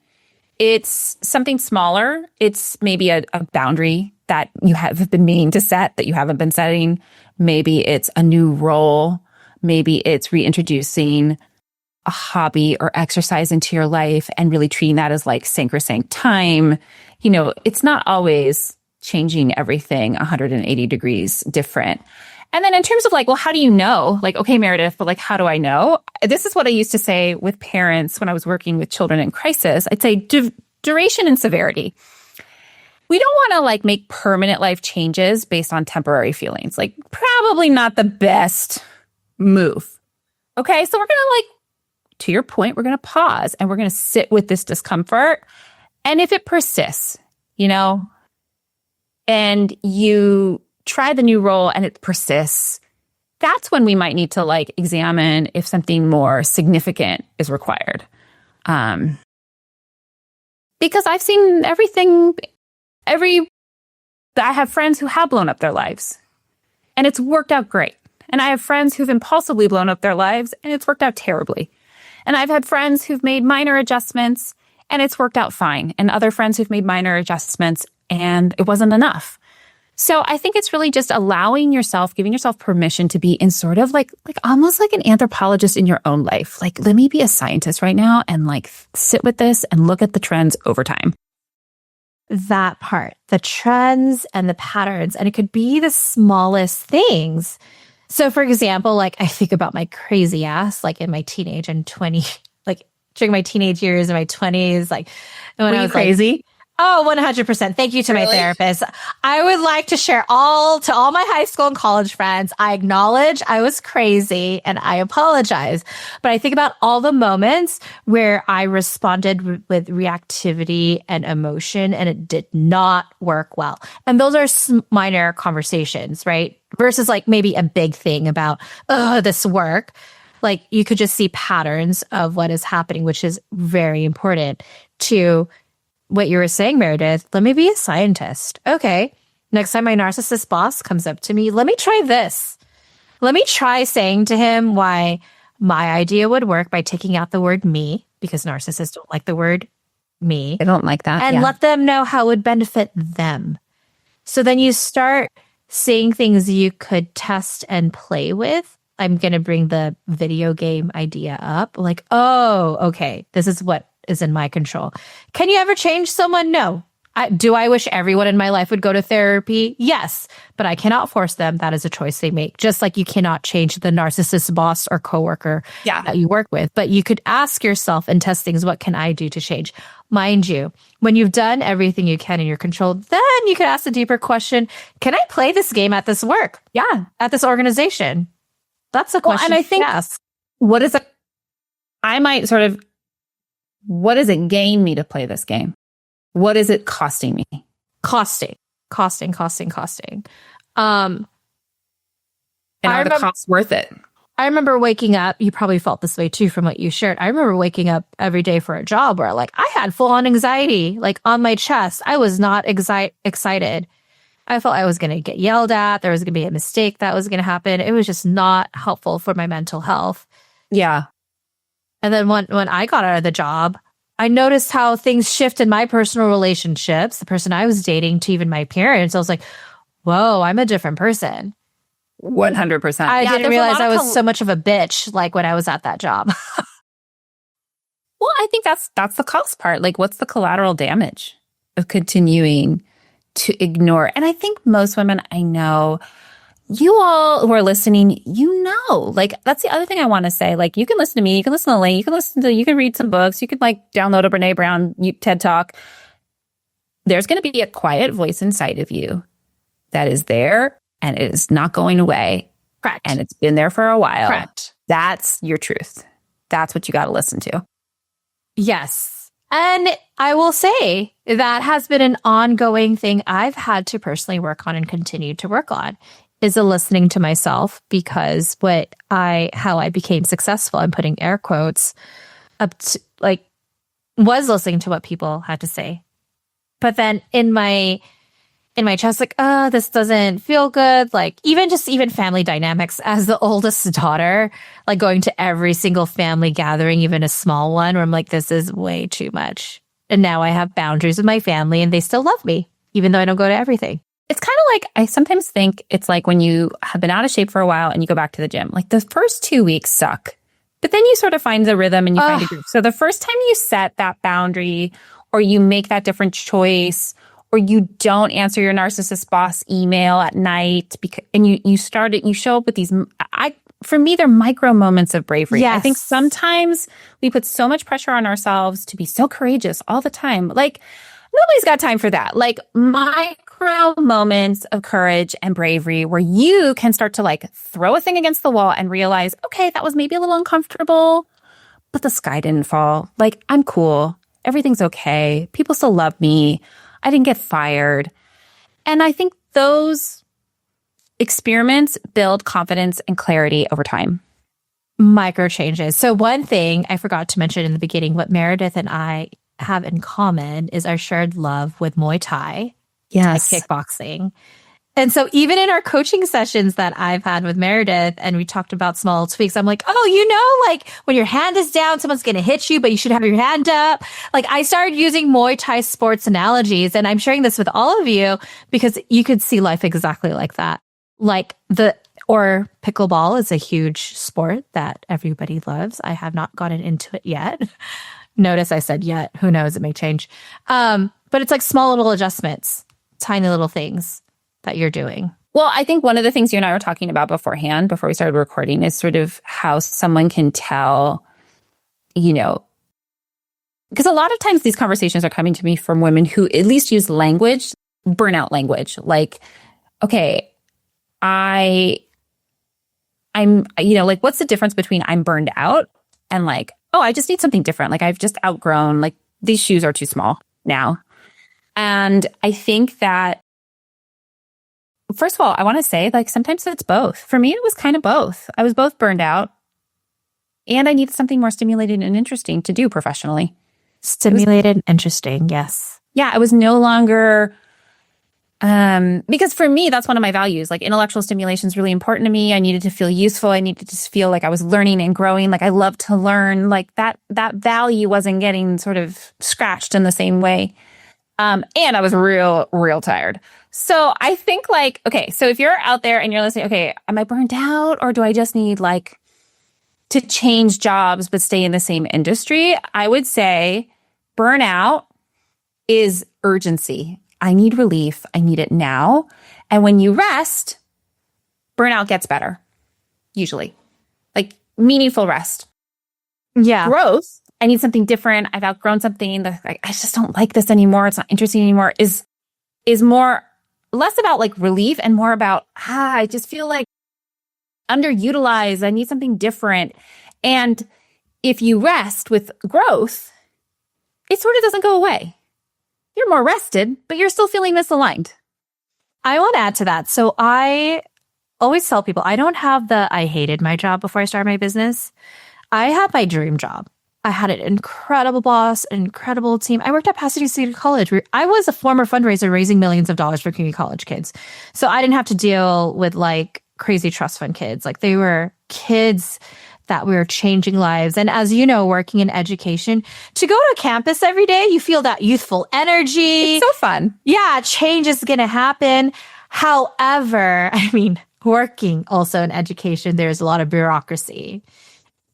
[SPEAKER 2] it's something smaller. It's maybe a boundary that you have been meaning to set that you haven't been setting. Maybe it's a new role. Maybe it's reintroducing a hobby or exercise into your life and really treating that as like sacrosanct time. It's not always changing everything 180 degrees different. And then in terms of like, well, how do you know? Like, okay, Meredith, but like, how do I know? This is what I used to say with parents when I was working with children in crisis. I'd say duration and severity. We don't want to like make permanent life changes based on temporary feelings. Like probably not the best move. Okay. So we're going to to your point, we're going to pause and we're going to sit with this discomfort. And if it persists, and you try the new role and it persists, that's when we might need to like examine if something more significant is required. Because I've seen everything, I have friends who have blown up their lives and it's worked out great. And I have friends who've impulsively blown up their lives and it's worked out terribly. And I've had friends who've made minor adjustments and it's worked out fine. And other friends who've made minor adjustments and it wasn't enough. So I think it's really just allowing yourself, giving yourself permission to be in sort of like almost like an anthropologist in your own life. Like, let me be a scientist right now and like sit with this and look at the trends over time.
[SPEAKER 1] That part, the trends and the patterns, and it could be the smallest things. So for example, like I think about my crazy ass, like in my teenage and 20, like during my teenage years in my 20s, like when I was
[SPEAKER 2] crazy.
[SPEAKER 1] Oh, 100%. Thank you to my therapist. I would like to share to all my high school and college friends. I acknowledge I was crazy and I apologize. But I think about all the moments where I responded with reactivity and emotion and it did not work well. And those are minor conversations, right? Versus like maybe a big thing about, this work. Like you could just see patterns of what is happening, which is very important to what you were saying, Meredith. Let me be a scientist. Okay. Next time my narcissist boss comes up to me, let me try this. Let me try saying to him why my idea would work by taking out the word me, because narcissists don't like the word me.
[SPEAKER 2] I don't like that.
[SPEAKER 1] And let them know how it would benefit them. So then you start seeing things you could test and play with. I'm going to bring the video game idea up. Like, oh, okay, this is what is in my control. Can you ever change someone? No. Do I wish everyone in my life would go to therapy? Yes, but I cannot force them. That is a choice they make. Just like you cannot change the narcissist boss or coworker that you work with. But you could ask yourself and test things. What can I do to change? Mind you, when you've done everything you can in your control, then you could ask a deeper question. Can I play this game at this work?
[SPEAKER 2] Yeah.
[SPEAKER 1] At this organization? That's a question.
[SPEAKER 2] And I think, what does it gain me to play this game? What is it costing me?
[SPEAKER 1] Costing. And
[SPEAKER 2] are the costs worth it?
[SPEAKER 1] I remember waking up, you probably felt this way too from what you shared. I remember waking up every day for a job where like I had full on anxiety, like on my chest. I was not excited. I felt I was going to get yelled at. There was going to be a mistake that was going to happen. It was just not helpful for my mental health.
[SPEAKER 2] Yeah.
[SPEAKER 1] And then when I got out of the job, I noticed how things shift in my personal relationships, the person I was dating to even my parents. I was like, whoa, I'm a different person.
[SPEAKER 2] 100%.
[SPEAKER 1] I didn't realize I was so much of a bitch like when I was at that job.
[SPEAKER 2] Well, I think that's the cost part. Like, what's the collateral damage of continuing to ignore? And I think most women I know, you all who are listening, like that's the other thing I want to say. Like, you can listen to me, you can listen to Elaine, you can read some books, you can like download a Brene Brown TED Talk. There's going to be a quiet voice inside of you that is there and it is not going away.
[SPEAKER 1] Correct.
[SPEAKER 2] And it's been there for a while.
[SPEAKER 1] Correct.
[SPEAKER 2] That's your truth. That's what you got to listen to.
[SPEAKER 1] Yes. And I will say that has been an ongoing thing I've had to personally work on and continue to work on. Is a listening to myself, because how I became successful, I'm putting air quotes up to, like, was listening to what people had to say. But then in my chest, like, oh, this doesn't feel good. Like, even family dynamics as the oldest daughter, like going to every single family gathering, even a small one, where I'm like, this is way too much. And now I have boundaries with my family and they still love me, even though I don't go to everything.
[SPEAKER 2] It's kind of like, I sometimes think it's like when you have been out of shape for a while and you go back to the gym, like the first 2 weeks suck, but then you sort of find the rhythm and you find a groove. So the first time you set that boundary or you make that different choice or you don't answer your narcissist boss email at night and you show up with these, for me, they're micro moments of bravery.
[SPEAKER 1] Yes.
[SPEAKER 2] I think sometimes we put so much pressure on ourselves to be so courageous all the time. Like, nobody's got time for that. Like micro moments of courage and bravery where you can start to like throw a thing against the wall and realize, okay, that was maybe a little uncomfortable, but the sky didn't fall. Like, I'm cool. Everything's okay. People still love me. I didn't get fired. And I think those experiments build confidence and clarity over time.
[SPEAKER 1] Micro changes. So one thing I forgot to mention in the beginning, what Meredith and I have in common is our shared love with Muay Thai, like kickboxing. And so even in our coaching sessions that I've had with Meredith and we talked about small tweaks, I'm like, oh, like when your hand is down, someone's going to hit you, but you should have your hand up. Like I started using Muay Thai sports analogies, and I'm sharing this with all of you because you could see life exactly like that. Like or pickleball is a huge sport that everybody loves. I have not gotten into it yet. Notice I said yet. Who knows? It may change. But it's like small little adjustments, tiny little things that you're doing.
[SPEAKER 2] Well, I think one of the things you and I were talking about beforehand, before we started recording, is sort of how someone can tell, because a lot of times these conversations are coming to me from women who at least use language, burnout language. Like, okay, I'm, like, what's the difference between I'm burned out and like, oh, I just need something different. Like I've just outgrown, like these shoes are too small now. And I think that, first of all, I want to say like sometimes it's both. For me, it was kind of both. I was both burned out and I needed something more stimulating and interesting to do professionally.
[SPEAKER 1] Stimulated and interesting. Yes.
[SPEAKER 2] Yeah. I was no longer, because for me, that's one of my values. Like intellectual stimulation is really important to me. I needed to feel useful. I needed to feel like I was learning and growing. Like I love to learn. Like that value wasn't getting sort of scratched in the same way. And I was real tired. So I think like, okay, so if you're out there and you're listening, okay, am I burned out or do I just need like to change jobs but stay in the same industry? I would say burnout is urgency. I need relief. I need it now. And when you rest, burnout gets better, usually. Like meaningful rest.
[SPEAKER 1] Yeah.
[SPEAKER 2] Growth, I need something different. I've outgrown something. I just don't like this anymore. It's not interesting anymore. Is more less about like relief and more about, I just feel like underutilized. I need something different. And if you rest with growth, it sort of doesn't go away. You're more rested, but you're still feeling misaligned.
[SPEAKER 1] I want to add to that. So I always tell people I don't have I hated my job before I started my business. I had my dream job. I had an incredible boss, an incredible team. I worked at Pasadena City College. I was a former fundraiser raising millions of dollars for community college kids. So I didn't have to deal with like crazy trust fund kids. Like they were kids that were changing lives. And as you know, working in education, to go to campus every day, you feel that youthful energy.
[SPEAKER 2] It's so fun.
[SPEAKER 1] Yeah, change is going to happen. However, I mean, working also in education, there's a lot of bureaucracy.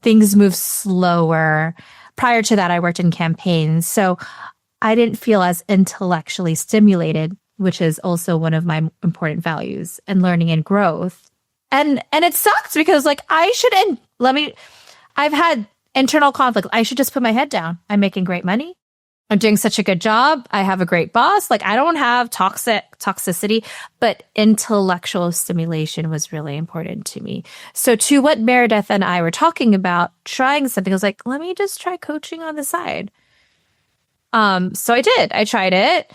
[SPEAKER 1] Things move slower. Prior to that, I worked in campaigns. So I didn't feel as intellectually stimulated, which is also one of my important values and learning and growth. And it sucks because like I've had internal conflict. I should just put my head down. I'm making great money. I'm doing such a good job. I have a great boss. Like I don't have toxicity, but intellectual stimulation was really important to me. So to what Meredith and I were talking about, trying something, I was like, let me just try coaching on the side. So I did. I tried it.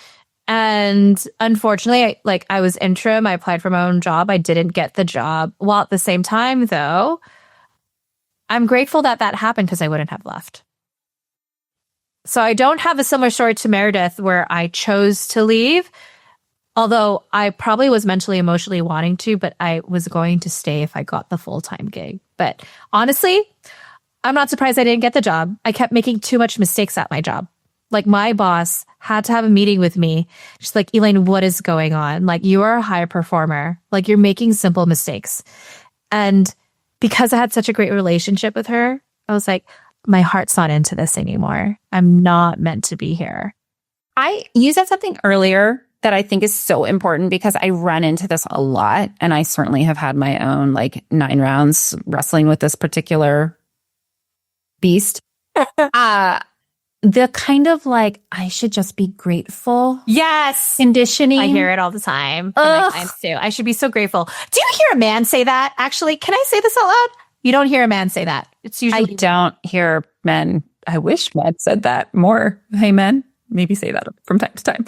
[SPEAKER 1] And unfortunately, I was interim. I applied for my own job. I didn't get the job. While at the same time, though, I'm grateful that happened because I wouldn't have left. So I don't have a similar story to Meredith where I chose to leave, although I probably was mentally, emotionally wanting to, but I was going to stay if I got the full-time gig. But honestly, I'm not surprised I didn't get the job. I kept making too much mistakes at my job. Like my boss had to have a meeting with me. She's like, Elaine, what is going on? Like you are a high performer. Like you're making simple mistakes. And because I had such a great relationship with her, I was like, my heart's not into this anymore. I'm not meant to be here.
[SPEAKER 2] You said something earlier that I think is so important because I run into this a lot. And I certainly have had my own like 9 rounds wrestling with this particular beast. The kind of like, I should just be grateful.
[SPEAKER 1] Yes.
[SPEAKER 2] Conditioning.
[SPEAKER 1] I hear it all the time from my clients too. I should be so grateful. Do you hear a man say that? Actually, can I say this out loud? You don't hear a man say that. It's usually
[SPEAKER 2] I don't hear men. I wish men said that more. Hey, men, maybe say that from time to time.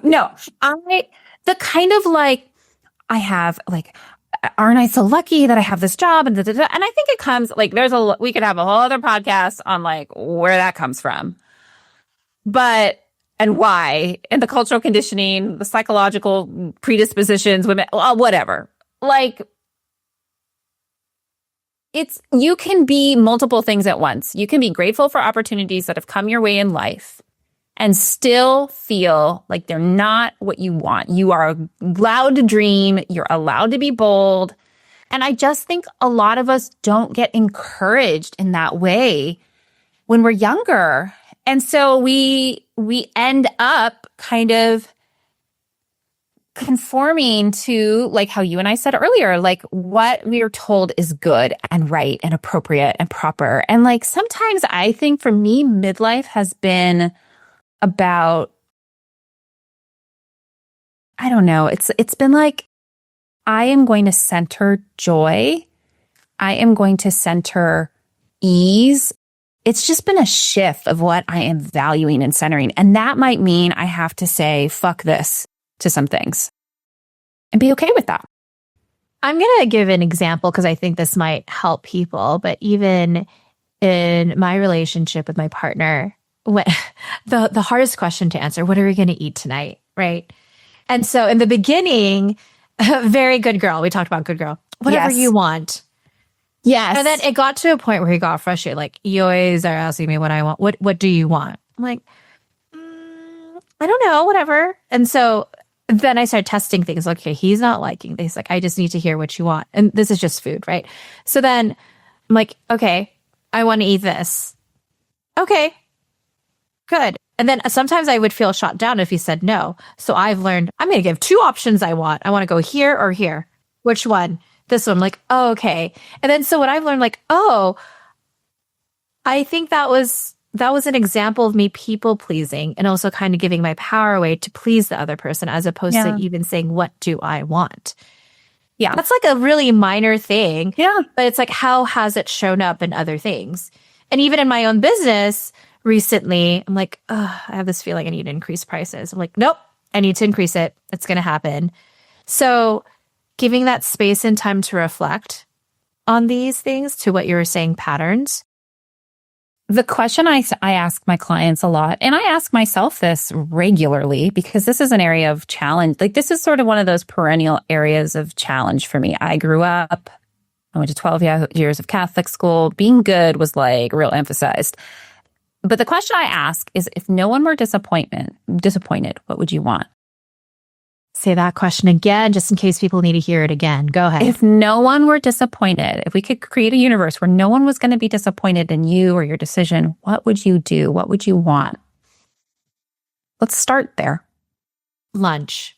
[SPEAKER 2] No, the kind of like, I have like, aren't I so lucky that I have this job? And, and I think it comes like, we could have a whole other podcast on like where that comes from, and why, and the cultural conditioning, the psychological predispositions, women, whatever. Like, you can be multiple things at once. You can be grateful for opportunities that have come your way in life and still feel like they're not what you want. You are allowed to dream. You're allowed to be bold. And I just think a lot of us don't get encouraged in that way when we're younger. And so we end up kind of conforming to like how you and I said earlier, like what we are told is good and right and appropriate and proper. And like sometimes I think for me, midlife has been about, I don't know, it's been like, I am going to center joy. I am going to center ease. It's just been a shift of what I am valuing and centering. And that might mean I have to say, fuck this to some things and be okay with that.
[SPEAKER 1] I'm going to give an example because I think this might help people. But even in my relationship with my partner, the hardest question to answer, what are we going to eat tonight? Right. And so in the beginning, very good girl. We talked about good girl. Whatever you want.
[SPEAKER 2] Yes.
[SPEAKER 1] And then it got to a point where he got frustrated. Like, you always are asking me what I want. What do you want? I'm like, I don't know, whatever. And so then I started testing things. Okay, he's not liking this. Like, I just need to hear what you want. And this is just food, right? So then I'm like, okay, I want to eat this. Okay, good. And then sometimes I would feel shot down if he said no. So I've learned I'm going to give 2 options I want. I want to go here or here. Which one? This one. I'm like, oh, okay. And then so what I've learned, like, oh, I think that was an example of me people pleasing and also kind of giving my power away to please the other person as opposed to even saying, what do I want? Yeah. That's like a really minor thing.
[SPEAKER 2] Yeah.
[SPEAKER 1] But it's like, how has it shown up in other things? And even in my own business recently, I'm like, I have this feeling I need to increase prices. I'm like, nope, I need to increase it. It's going to happen. So giving that space and time to reflect on these things, to what you were saying, patterns.
[SPEAKER 2] The question I ask my clients a lot, and I ask myself this regularly because this is an area of challenge. Like, this is sort of one of those perennial areas of challenge for me. I grew up, I went to 12 years of Catholic school. Being good was like real emphasized. But the question I ask is, if no one were disappointed, what would you want?
[SPEAKER 1] Say that question again, just in case people need to hear it again. Go ahead.
[SPEAKER 2] If no one were disappointed, if we could create a universe where no one was going to be disappointed in you or your decision, what would you do? What would you want? Let's start there.
[SPEAKER 1] Lunch.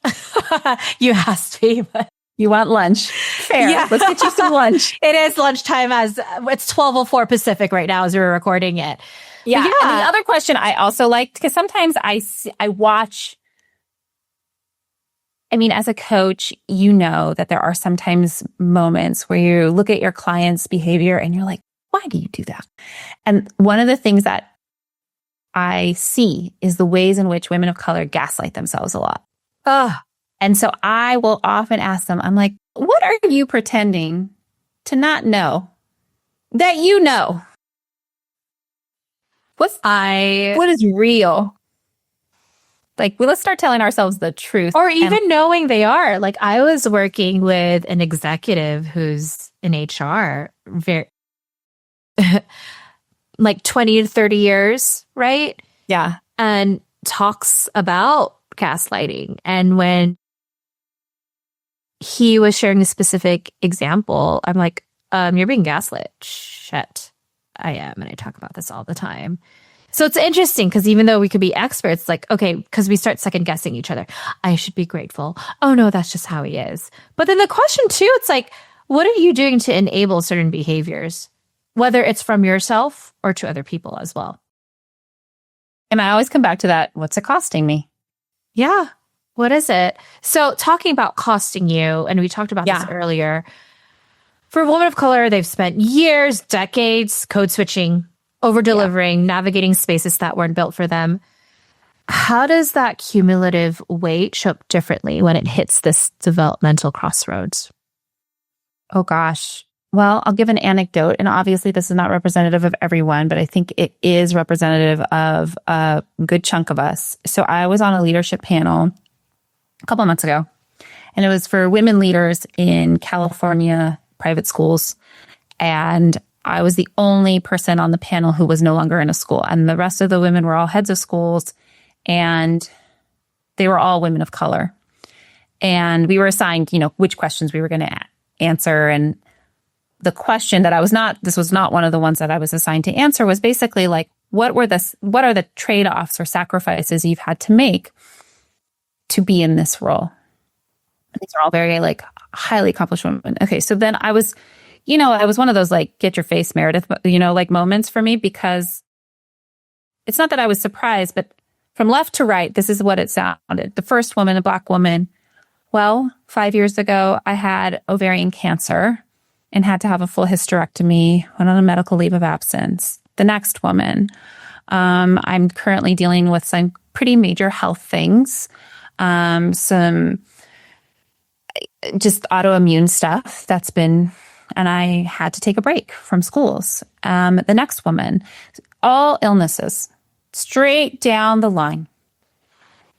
[SPEAKER 1] You asked me, but
[SPEAKER 2] you want lunch. Fair.
[SPEAKER 1] Yeah.
[SPEAKER 2] Let's get you some lunch.
[SPEAKER 1] It is lunchtime as it's 12:04 Pacific right now as we're recording it.
[SPEAKER 2] Yeah. And the other question I also liked, because sometimes I watch, I mean, as a coach, you know that there are sometimes moments where you look at your client's behavior and you're like, why do you do that? And one of the things that I see is the ways in which women of color gaslight themselves a lot. And so I will often ask them, I'm like, what are you pretending to not know that you know? What is real? Like, well, let's start telling ourselves the truth.
[SPEAKER 1] Or even knowing they are. Like, I was working with an executive who's in HR, very like 20 to 30 years, right?
[SPEAKER 2] Yeah.
[SPEAKER 1] And talks about gaslighting. And when he was sharing a specific example, I'm like, you're being gaslit. Shit, I am. And I talk about this all the time. So it's interesting because even though we could be experts, like, okay, because we start second guessing each other. I should be grateful. Oh no, that's just how he is. But then the question too, it's like, what are you doing to enable certain behaviors, whether it's from yourself or to other people as well?
[SPEAKER 2] And I always come back to that. What's it costing me?
[SPEAKER 1] Yeah. What is it? So talking about costing you, and we talked about this earlier, for a woman of color, they've spent years, decades code switching, over-delivering, navigating spaces that weren't built for them. How does that cumulative weight show up differently when it hits this developmental crossroads?
[SPEAKER 2] Oh, gosh. Well, I'll give an anecdote. And obviously, this is not representative of everyone, but I think it is representative of a good chunk of us. So I was on a leadership panel a couple of months ago, and it was for women leaders in California private schools. And I was the only person on the panel who was no longer in a school. And the rest of the women were all heads of schools, and they were all women of color. And we were assigned, which questions we were going to answer. And the question that this was not one of the ones that I was assigned to answer, was basically like, what are the trade-offs or sacrifices you've had to make to be in this role? And these are all very like highly accomplished women. Okay. So then I was one of those like, get your face, Meredith, like moments for me, because it's not that I was surprised, but from left to right, this is what it sounded. The first woman, a Black woman. Well, 5 years ago, I had ovarian cancer and had to have a full hysterectomy, went on a medical leave of absence. The next woman, I'm currently dealing with some pretty major health things, some just autoimmune stuff and I had to take a break from schools. The next woman, all illnesses, straight down the line.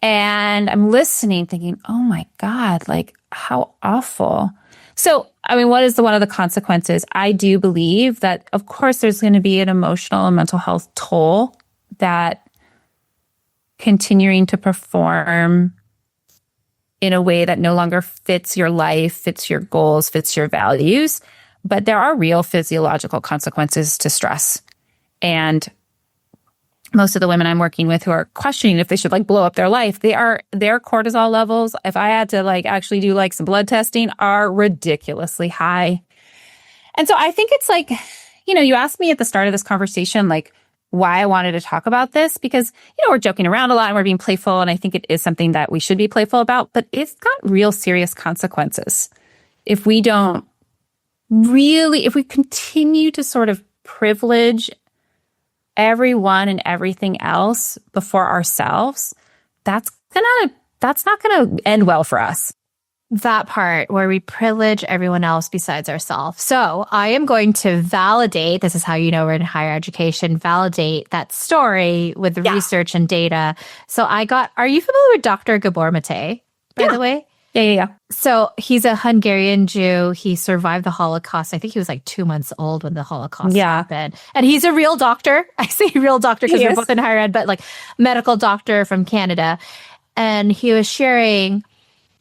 [SPEAKER 2] And I'm listening, thinking, oh my God, like how awful. So, what is one of the consequences? I do believe that, of course, there's going to be an emotional and mental health toll that continuing to perform in a way that no longer fits your life, fits your goals, fits your values. But there are real physiological consequences to stress. And most of the women I'm working with who are questioning if they should like blow up their life, their cortisol levels, if I had to like actually do like some blood testing, are ridiculously high. And so I think it's like, you asked me at the start of this conversation, like why I wanted to talk about this, because, we're joking around a lot and we're being playful. And I think it is something that we should be playful about, but it's got real serious consequences. If we continue to sort of privilege everyone and everything else before ourselves, that's not gonna end well for us.
[SPEAKER 1] That part where we privilege everyone else besides ourselves. So I am going to validate, this is how we're in higher education, validate that story with the research and data. So are you familiar with Dr. Gabor Mate, by the way?
[SPEAKER 2] Yeah.
[SPEAKER 1] So he's a Hungarian Jew. He survived the Holocaust. I think he was like 2 months old when the Holocaust happened. And he's a real doctor. I say real doctor because we're both in higher ed, but like medical doctor from Canada. And he was sharing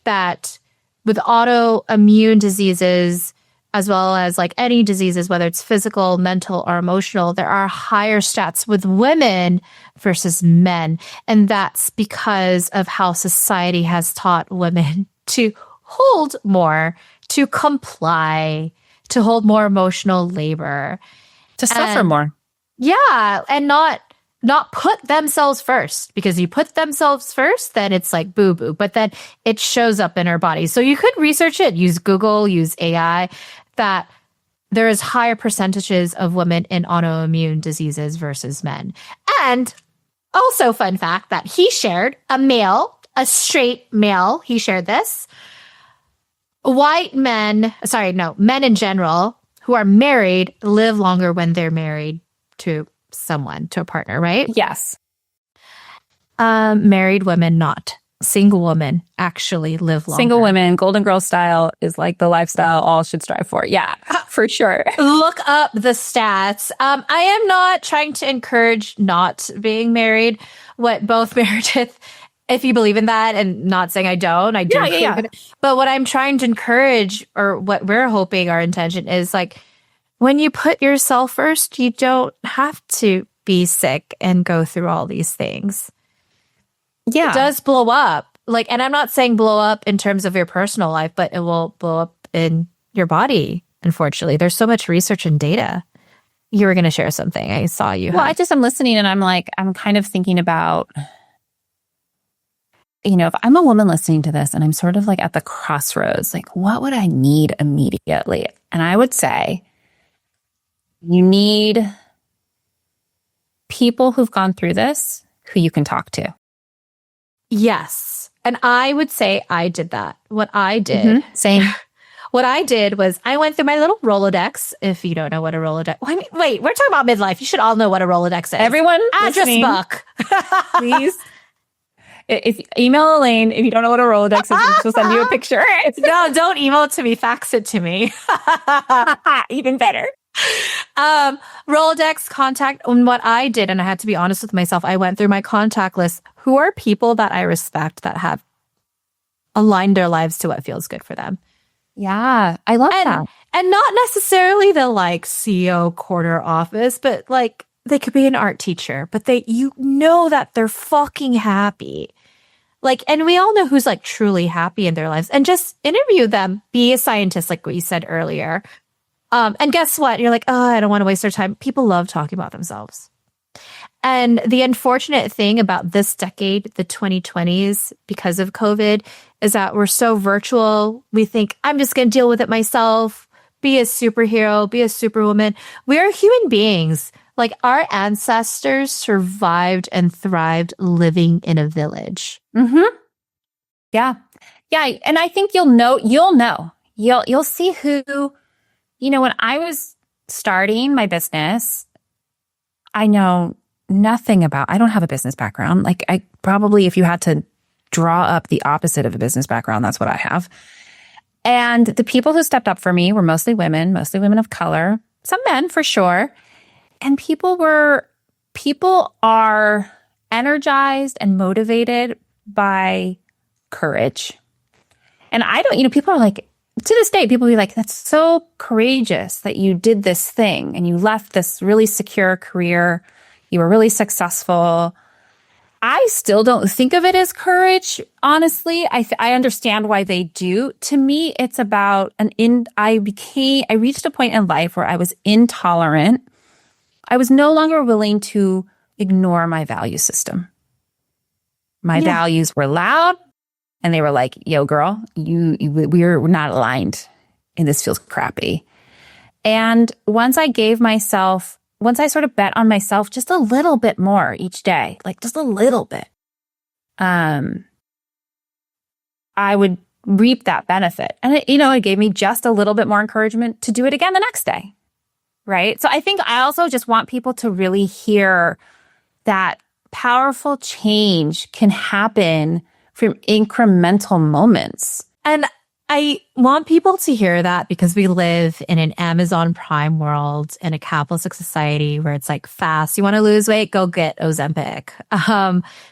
[SPEAKER 1] that with autoimmune diseases, as well as like any diseases, whether it's physical, mental, or emotional, there are higher stats with women versus men. And that's because of how society has taught women to hold more, to comply, to hold more emotional labor.
[SPEAKER 2] To suffer more.
[SPEAKER 1] Yeah. And not put themselves first, because you put themselves first, then it's like boo-boo, but then it shows up in our bodies. So you could research it, use Google, use AI, that there is higher percentages of women in autoimmune diseases versus men. And also fun fact that he shared, a straight male, he shared this. Men in general who are married live longer when they're married to someone, to a partner, right?
[SPEAKER 2] Yes.
[SPEAKER 1] Married women not. Single women actually live longer.
[SPEAKER 2] Single women, Golden Girl style is like the lifestyle all should strive for. Yeah, for sure.
[SPEAKER 1] Look up the stats. I am not trying to encourage not being married. What both Meredith, if you believe in that, and not saying I don't, I do.
[SPEAKER 2] Yeah.
[SPEAKER 1] But what I'm trying to encourage, or what we're hoping our intention is, like, when you put yourself first, you don't have to be sick and go through all these things.
[SPEAKER 2] Yeah.
[SPEAKER 1] It does blow up. Like, and I'm not saying blow up in terms of your personal life, but it will blow up in your body, unfortunately. There's so much research and data. You were going to share something. I saw you.
[SPEAKER 2] Well, I'm listening and I'm kind of thinking about, if I'm a woman listening to this and I'm sort of like at the crossroads, like what would I need immediately? And I would say, you need people who've gone through this who you can talk to.
[SPEAKER 1] Yes. And I would say I did that. What I did.
[SPEAKER 2] Same.
[SPEAKER 1] What I did was I went through my little Rolodex. If you don't know what a Rolodex... wait, we're talking about midlife. You should all know what a Rolodex is.
[SPEAKER 2] Everyone
[SPEAKER 1] Address
[SPEAKER 2] listening,
[SPEAKER 1] book.
[SPEAKER 2] Please. If email Elaine, if you don't know what a Rolodex is, she'll send you a picture.
[SPEAKER 1] No, don't email it to me. Fax it to me.
[SPEAKER 2] Even better.
[SPEAKER 1] Rolodex contact. And what I did, and I had to be honest with myself, I went through my contact list. Who are people that I respect that have aligned their lives to what feels good for them?
[SPEAKER 2] Yeah, I love that.
[SPEAKER 1] And not necessarily the like CEO corner office, but like they could be an art teacher, but that they're fucking happy. Like, and we all know who's like truly happy in their lives, and just interview them. Be a scientist, like what you said earlier. And guess what? You're like, oh, I don't want to waste their time. People love talking about themselves. And the unfortunate thing about this decade, the 2020s, because of COVID, is that we're so virtual. We think, I'm just going to deal with it myself, be a superhero, be a superwoman. We are human beings. Like, our ancestors survived and thrived living in a village.
[SPEAKER 2] Yeah. And I think you'll know, you'll see who, when I was starting my business, I know nothing about, I don't have a business background. Like, I probably, if you had to draw up the opposite of a business background, that's what I have. And the people who stepped up for me were mostly women of color, some men for sure. And people are energized and motivated by courage. And I don't, people are like, to this day, people be like, that's so courageous that you did this thing and you left this really secure career. You were really successful. I still don't think of it as courage, honestly. I understand why they do. To me, it's about I reached a point in life where I was intolerant. I was no longer willing to ignore my value system. My values were loud. And they were like, yo, girl, we're not aligned and this feels crappy. And once I sort of bet on myself just a little bit more each day, like just a little bit, I would reap that benefit. And it gave me just a little bit more encouragement to do it again the next day. Right. So I think I also just want people to really hear that powerful change can happen from incremental moments.
[SPEAKER 1] And I want people to hear that because we live in an Amazon Prime world in a capitalistic society where it's like fast. You want to lose weight? Go get Ozempic.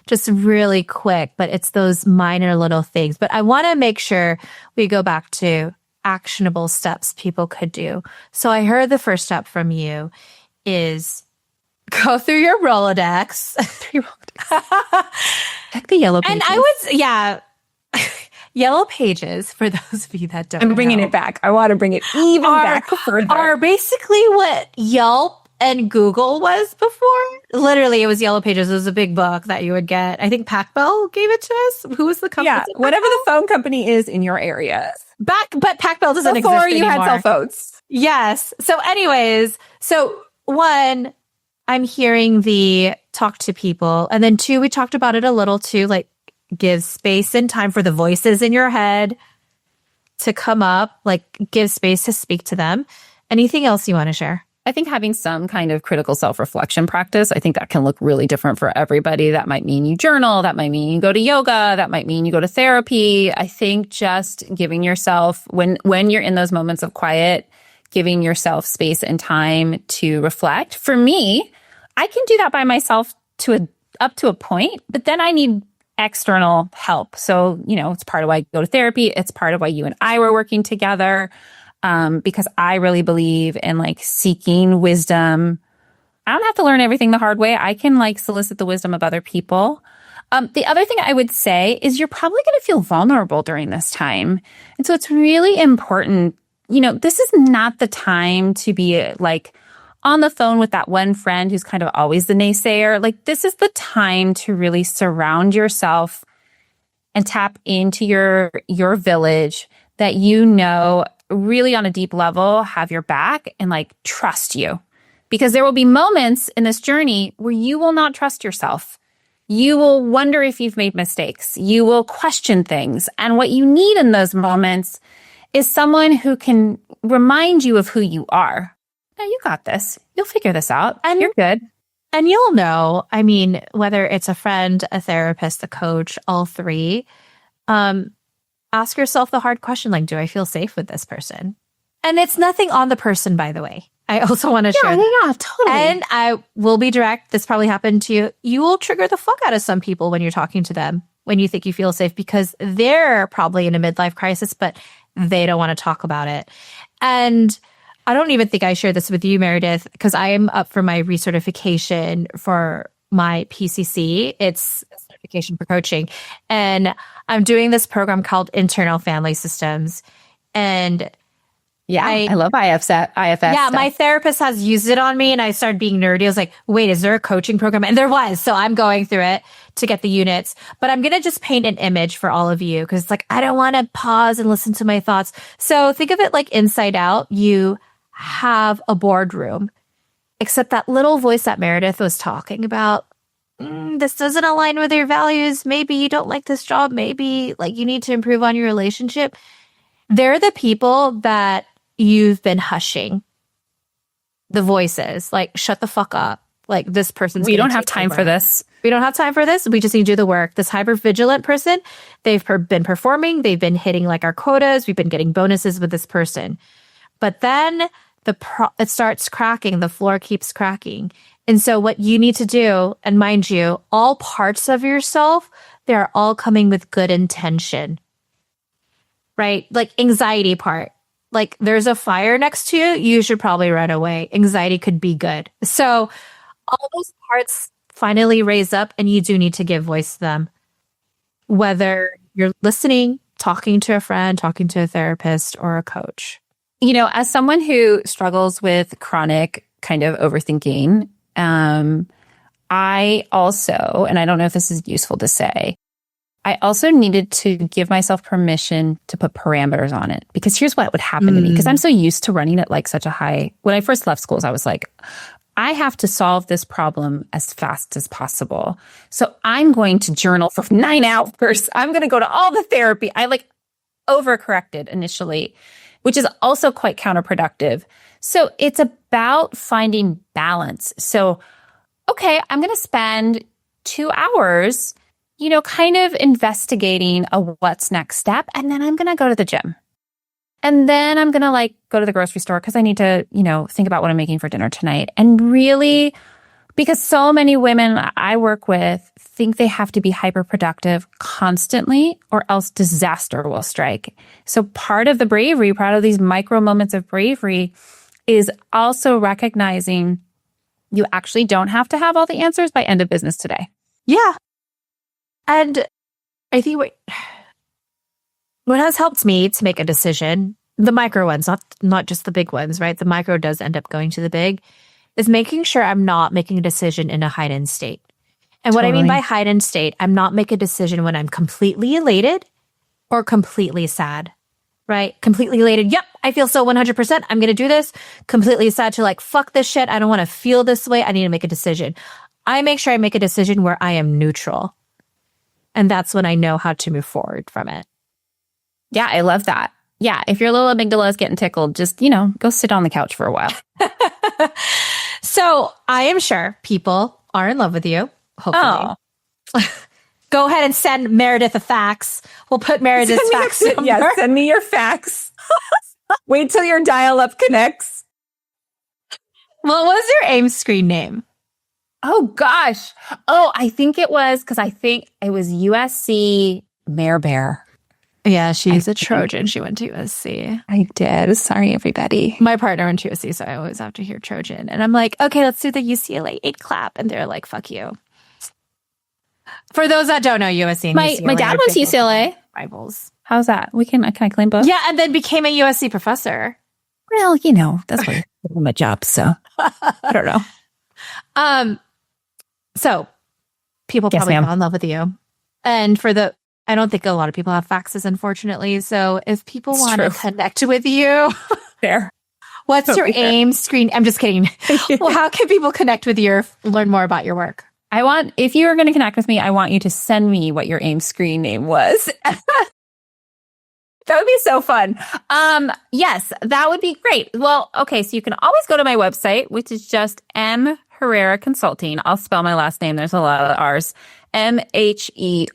[SPEAKER 1] Just really quick, but it's those minor little things. But I want to make sure we go back to actionable steps people could do. So I heard the first step from you is go through your Rolodex.
[SPEAKER 2] Check the yellow pages.
[SPEAKER 1] And Yellow pages, for those of you that don't
[SPEAKER 2] I'm bringing
[SPEAKER 1] know,
[SPEAKER 2] it back. I want to bring it even back further.
[SPEAKER 1] Are basically what Yelp and Google was before. Literally, it was Yellow Pages. It was a big book that you would get. I think PacBell gave it to us. Who was the company?
[SPEAKER 2] Yeah, whatever the phone company is in your area.
[SPEAKER 1] But PacBell doesn't exist anymore.
[SPEAKER 2] Before you had cell phones.
[SPEAKER 1] Yes. So anyways, one, I'm hearing the talk to people. And then two, we talked about it a little too, like give space and time for the voices in your head to come up, like give space to speak to them. Anything else you want to share?
[SPEAKER 2] I think having some kind of critical self-reflection practice, I think that can look really different for everybody. That might mean you journal. That might mean you go to yoga. That might mean you go to therapy. I think just giving yourself, when you're in those moments of quiet, giving yourself space and time to reflect. For me, I can do that by myself up to a point, but then I need external help. So, it's part of why I go to therapy. It's part of why you and I were working together. Because I really believe in seeking wisdom. I don't have to learn everything the hard way. I can solicit the wisdom of other people. The other thing I would say is you're probably going to feel vulnerable during this time. And so it's really important. This is not the time to be on the phone with that one friend who's kind of always the naysayer. This is the time to really surround yourself and tap into your village that really on a deep level have your back and trust you. Because there will be moments in this journey where you will not trust yourself. You will wonder if you've made mistakes. You will question things. And what you need in those moments is someone who can remind you of who you are. Now, you got this. You'll figure this out. And you're good.
[SPEAKER 1] And you'll know, whether it's a friend, a therapist, a coach, all three, ask yourself the hard question, do I feel safe with this person? And it's nothing on the person, by the way. I also want to share.
[SPEAKER 2] Yeah, totally.
[SPEAKER 1] And I will be direct. This probably happened to you. You will trigger the fuck out of some people when you're talking to them, when you think you feel safe, because they're probably in a midlife crisis, but they don't want to talk about it. And I don't even think I shared this with you, Meredith, because I am up for my recertification for my PCC. It's a certification for coaching. And I'm doing this program called Internal Family Systems. And
[SPEAKER 2] I love IFS. Yeah,
[SPEAKER 1] stuff. My therapist has used it on me and I started being nerdy. I was like, wait, is there a coaching program? And there was. So I'm going through it to get the units. But I'm going to just paint an image for all of you because I don't want to pause and listen to my thoughts. So think of it like Inside Out. You have a boardroom, except that little voice that Meredith was talking about. This doesn't align with your values. Maybe you don't like this job. Maybe you need to improve on your relationship. They're the people that you've been hushing. The voices, shut the fuck up. This person's
[SPEAKER 2] we don't have time for this.
[SPEAKER 1] We don't have time for this. We just need to do the work. This hyper-vigilant person, they've been performing. They've been hitting our quotas. We've been getting bonuses with this person. But then it starts cracking. The floor keeps cracking. And so what you need to do, and mind you, all parts of yourself, they're all coming with good intention, right? Like anxiety part. Like there's a fire next to you, you should probably run away. Anxiety could be good. So all those parts finally raise up and you do need to give voice to them. Whether you're listening, talking to a friend, talking to a therapist or a coach.
[SPEAKER 2] As someone who struggles with chronic kind of overthinking, I also, and I don't know if this is useful to say, I also needed to give myself permission to put parameters on it, because here's what would happen to me, because I'm so used to running at like such a high. When I first left schools, I was like, I have to solve this problem as fast as possible. So I'm going to journal for 9 hours. I'm going to go to all the therapy. I like overcorrected initially, which is also quite counterproductive. So it's about finding balance. So, okay, I'm going to spend 2 hours, kind of investigating a what's next step. And then I'm going to go to the gym. And then I'm going to like go to the grocery store because I need to, think about what I'm making for dinner tonight. And really, because so many women I work with think they have to be hyperproductive constantly or else disaster will strike. So part of the bravery, part of these micro moments of bravery is also recognizing you actually don't have to have all the answers by end of business today.
[SPEAKER 1] Yeah. And I think what has helped me to make a decision, the micro ones, not just the big ones, right? The micro does end up going to the big, is making sure I'm not making a decision in a heightened state. And what I mean by heightened state, I'm not making a decision when I'm completely elated or completely sad, right? Completely elated. Yep, I feel so 100%. I'm going to do this. Completely sad to like, fuck this shit. I don't want to feel this way. I need to make a decision. I make sure I make a decision where I am neutral. And that's when I know how to move forward from it.
[SPEAKER 2] Yeah, I love that. Yeah, if your little amygdala is getting tickled, just, go sit on the couch for a while.
[SPEAKER 1] So I am sure people are in love with you, hopefully. Oh. Go ahead and send Meredith a fax. We'll put Meredith's fax number.
[SPEAKER 2] Yeah, send me your fax. Wait till your dial-up connects.
[SPEAKER 1] What was your AIM screen name?
[SPEAKER 2] Oh, gosh. Oh, I think it was USC Mare Bear.
[SPEAKER 1] Yeah, she's a Trojan. She went to USC.
[SPEAKER 2] I did. Sorry, everybody.
[SPEAKER 1] My partner went to USC, so I always have to hear Trojan. And I'm like, okay, let's do the UCLA 8 clap. And they're like, fuck you. For those that don't know, USC and UCLA.
[SPEAKER 2] My dad went to UCLA.
[SPEAKER 1] Rivals.
[SPEAKER 2] How's that? Can I claim both?
[SPEAKER 1] Yeah, and then became a USC professor.
[SPEAKER 2] Well, that's what my job, so I don't know.
[SPEAKER 1] So people probably fell in love with you. And I don't think a lot of people have faxes, unfortunately. So if people want to connect with you,
[SPEAKER 2] fair.
[SPEAKER 1] What's your AIM screen? I'm just kidding. Well, how can people connect with you or learn more about your work?
[SPEAKER 2] If you are going to connect with me, I want you to send me what your AIM screen name was. That would be so fun. Yes, that would be great. Well, okay. So you can always go to my website, which is just M Herrera Consulting. I'll spell my last name. There's a lot of R's. MHERRERA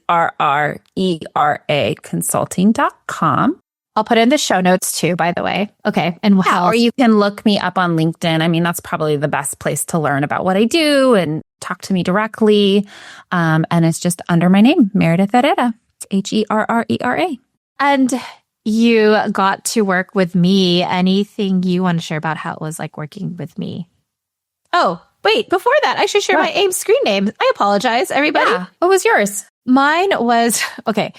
[SPEAKER 2] consulting.com.
[SPEAKER 1] I'll put in the show notes too, by the way. Okay. And
[SPEAKER 2] or you can look me up on LinkedIn. I mean, that's probably the best place to learn about what I do and talk to me directly. And it's just under my name, Meredith Herrera. It's HERRERA.
[SPEAKER 1] And you got to work with me. Anything you want to share about how it was like working with me? Oh, wait, before that, I should share my AIM screen name. I apologize, everybody.
[SPEAKER 2] Yeah. What was yours?
[SPEAKER 1] Mine was, okay,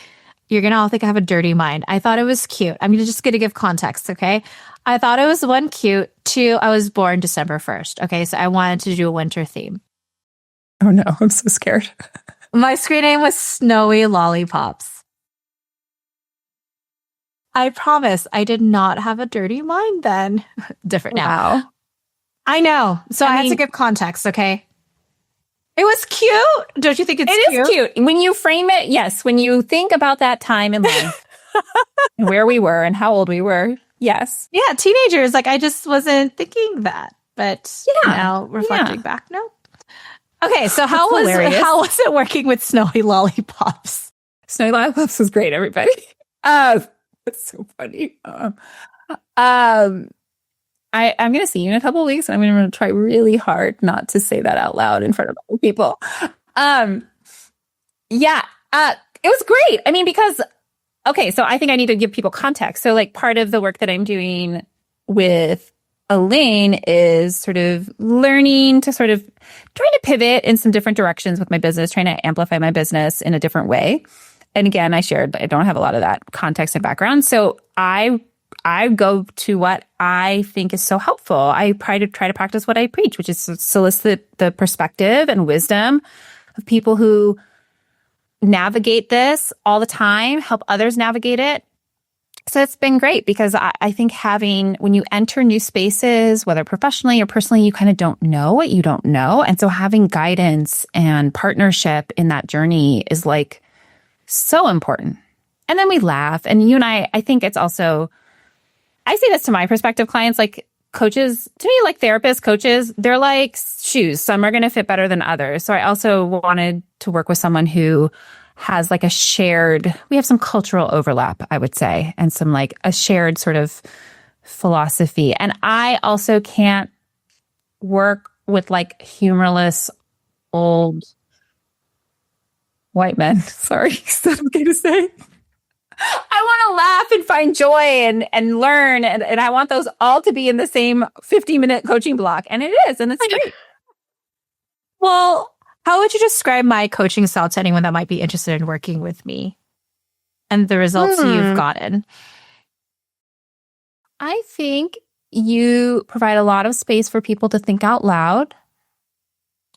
[SPEAKER 1] you're going to all think I have a dirty mind. I thought it was cute. I'm just going to give context, okay? I thought it was 1, cute. 2, I was born December 1st. Okay, so I wanted to do a winter theme.
[SPEAKER 2] Oh no, I'm so scared.
[SPEAKER 1] My screen name was Snowy Lollipops. I promise I did not have a dirty mind then. Different now.
[SPEAKER 2] Wow.
[SPEAKER 1] I know. So I had to give context, okay? It was cute. Don't you think it's cute?
[SPEAKER 2] It is cute. When you frame it, yes. When you think about that time in life, and where we were and how old we were, yes.
[SPEAKER 1] Yeah, teenagers. Like, I just wasn't thinking that. But now, reflecting back, no. Okay, so how was it working with Snowy Lollipops?
[SPEAKER 2] Snowy Lollipops was great, everybody. It's so funny. I'm going to see you in a couple of weeks, and I'm going to try really hard not to say that out loud in front of other people. Yeah, it was great. I mean, because, okay, so I think I need to give people context. So like part of the work that I'm doing with Elaine is sort of learning to sort of trying to pivot in some different directions with my business, trying to amplify my business in a different way. And again, I don't have a lot of that context and background. So I go to what I think is so helpful. I try to practice what I preach, which is solicit the perspective and wisdom of people who navigate this all the time, help others navigate it. So it's been great because I think when you enter new spaces, whether professionally or personally, you kind of don't know what you don't know. And so having guidance and partnership in that journey is like so important. And then we laugh. And you and I think it's also, I say this to my prospective clients, like coaches, to me, like therapists, coaches, they're like shoes. Some are going to fit better than others. So I also wanted to work with someone who has like we have some cultural overlap, I would say, and some like a shared sort of philosophy. And I also can't work with like humorless old white men. Sorry, is that okay to say? I want to laugh and find joy and learn. And I want those all to be in the same 50-minute coaching block. And it is. And it's great.
[SPEAKER 1] Well, how would you describe my coaching style to anyone that might be interested in working with me and the results you've gotten?
[SPEAKER 2] I think you provide a lot of space for people to think out loud.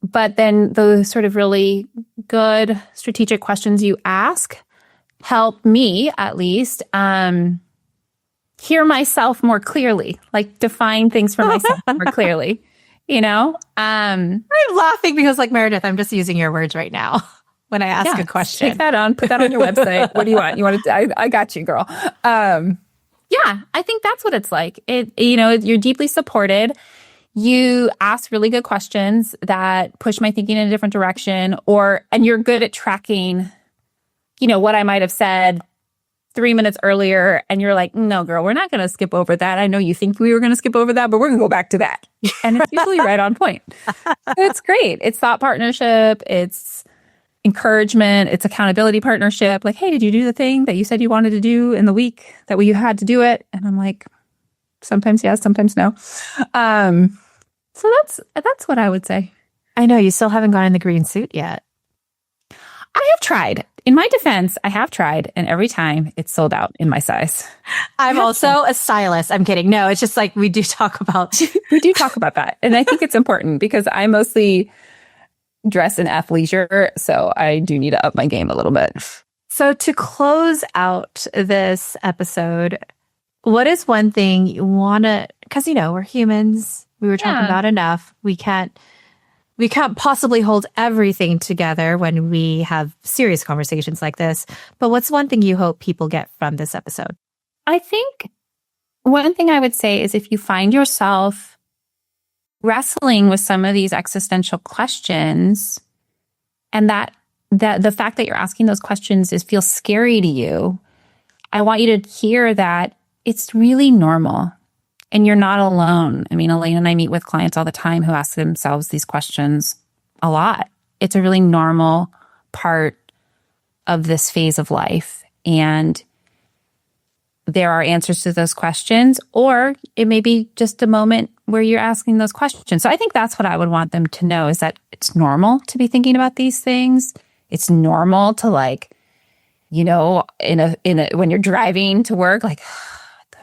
[SPEAKER 2] But then those sort of really good strategic questions you ask help me, at least, hear myself more clearly, like define things for myself more clearly, you know?
[SPEAKER 1] I'm laughing because, like, Meredith, I'm just using your words right now when I ask a question.
[SPEAKER 2] Take that on, put that on your website. What do you want? You want to, I got you, girl. Yeah, I think that's what it's like. You're deeply supported. You ask really good questions that push my thinking in a different direction, and you're good at tracking, what I might have said 3 minutes earlier. And you're like, no, girl, we're not going to skip over that. I know you think we were going to skip over that, but we're going to go back to that. And it's usually right on point. So it's great. It's thought partnership. It's encouragement. It's accountability partnership. Like, hey, did you do the thing that you said you wanted to do in the week that you had to do it? And I'm like, sometimes yes, sometimes no. So that's what I would say.
[SPEAKER 1] I know you still haven't gone in the green suit yet.
[SPEAKER 2] I have tried. In my defense, I have tried, and every time it's sold out in my size.
[SPEAKER 1] I'm also a stylist. I'm kidding. No, it's just like we do talk about
[SPEAKER 2] that. And I think it's important because I mostly dress in athleisure, so I do need to up my game a little bit.
[SPEAKER 1] So to close out this episode, what is one thing you want to, because, we're humans. We were talking about enough. We can't possibly hold everything together when we have serious conversations like this. But what's one thing you hope people get from this episode?
[SPEAKER 2] I think one thing I would say is if you find yourself wrestling with some of these existential questions, and that the fact that you're asking those questions feels scary to you, I want you to hear that it's really normal. And you're not alone. I mean, Elaine and I meet with clients all the time who ask themselves these questions a lot. It's a really normal part of this phase of life. And there are answers to those questions, or it may be just a moment where you're asking those questions. So I think that's what I would want them to know, is that it's normal to be thinking about these things. It's normal to when you're driving to work, like,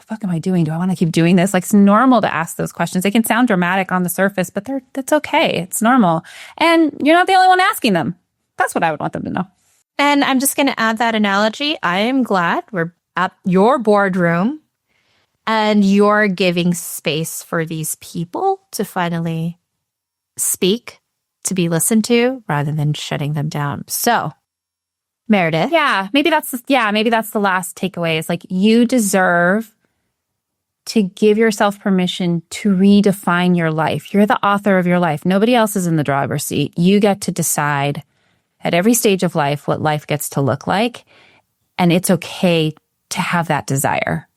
[SPEAKER 2] what am I doing? Do I want to keep doing this? Like, it's normal to ask those questions. They can sound dramatic on the surface, but that's okay. It's normal. And you're not the only one asking them. That's what I would want them to know.
[SPEAKER 1] And I'm just going to add that analogy. I am glad we're at your boardroom and you're giving space for these people to finally speak, to be listened to, rather than shutting them down. So, Meredith.
[SPEAKER 2] Maybe that's the last takeaway, is like, you deserve to give yourself permission to redefine your life. You're the author of your life. Nobody else is in the driver's seat. You get to decide at every stage of life what life gets to look like. And it's okay to have that desire.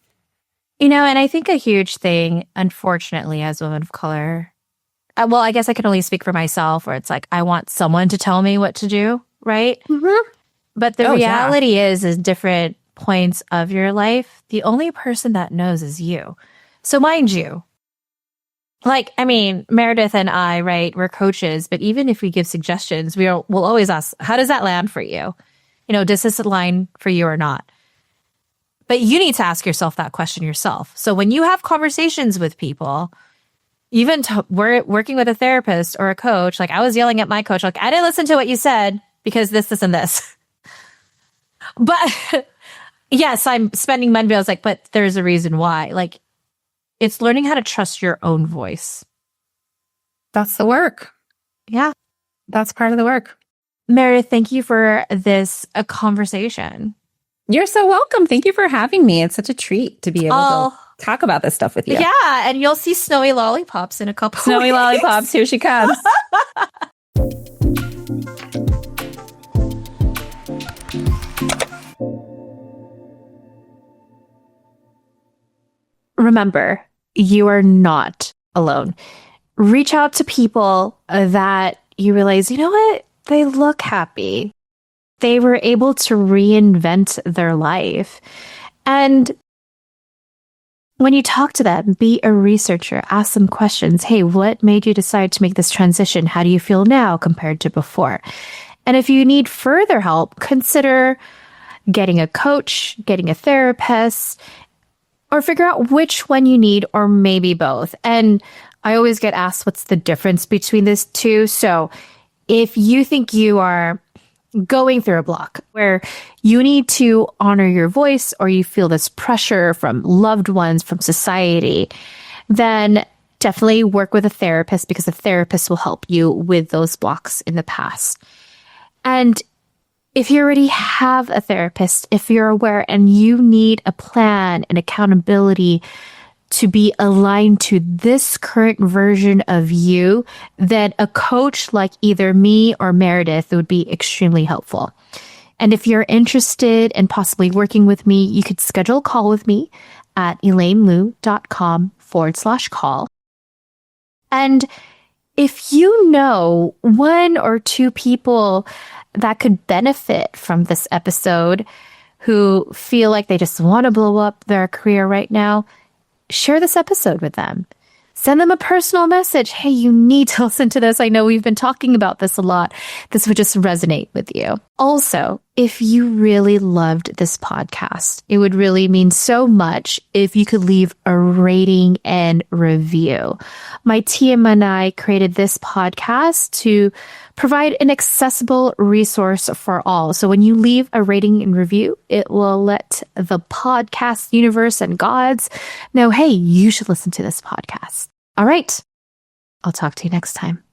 [SPEAKER 1] And I think a huge thing, unfortunately, as a woman of color, well, I guess I can only speak for myself, where it's like, I want someone to tell me what to do, right?
[SPEAKER 2] Mm-hmm.
[SPEAKER 1] But the reality is different points of your life, the only person that knows is you. So mind you, Meredith and I, right, we're coaches, but even if we give suggestions, we'll always ask, how does that land for you? Does this align for you or not? But you need to ask yourself that question yourself. So when you have conversations with people, even we're working with a therapist or a coach, like I was yelling at my coach, like, I didn't listen to what you said because this, and this. But yes, I'm spending money. I was like, but there's a reason why. Like, it's learning how to trust your own voice.
[SPEAKER 2] That's the work.
[SPEAKER 1] Yeah.
[SPEAKER 2] That's part of the work.
[SPEAKER 1] Meredith, thank you for this conversation.
[SPEAKER 2] You're so welcome. Thank you for having me. It's such a treat to be able to talk about this stuff with you.
[SPEAKER 1] Yeah, and you'll see snowy lollipops in a couple
[SPEAKER 2] Snowy
[SPEAKER 1] weeks.
[SPEAKER 2] lollipops, here she comes.
[SPEAKER 1] Remember, you are not alone. Reach out to people that you realize, you know what? They look happy. They were able to reinvent their life. And when you talk to them, be a researcher, ask them questions. Hey, what made you decide to make this transition? How do you feel now compared to before? And if you need further help, consider getting a coach, getting a therapist, or figure out which one you need, or maybe both. And I always get asked, what's the difference between these two? So if you think you are going through a block where you need to honor your voice, or you feel this pressure from loved ones, from society, then definitely work with a therapist, because a therapist will help you with those blocks in the past. And if you already have a therapist, if you're aware and you need a plan and accountability to be aligned to this current version of you, then a coach like either me or Meredith would be extremely helpful. And if you're interested in possibly working with me, you could schedule a call with me at elainelu.com/call. And if you know one or two people that could benefit from this episode, who feel like they just want to blow up their career right now, share this episode with them. Send them a personal message. Hey, you need to listen to this. I know we've been talking about this a lot. This would just resonate with you. Also, if you really loved this podcast, it would really mean so much if you could leave a rating and review. My team and I created this podcast to provide an accessible resource for all. So when you leave a rating and review, it will let the podcast universe and gods know, hey, you should listen to this podcast. All right. I'll talk to you next time.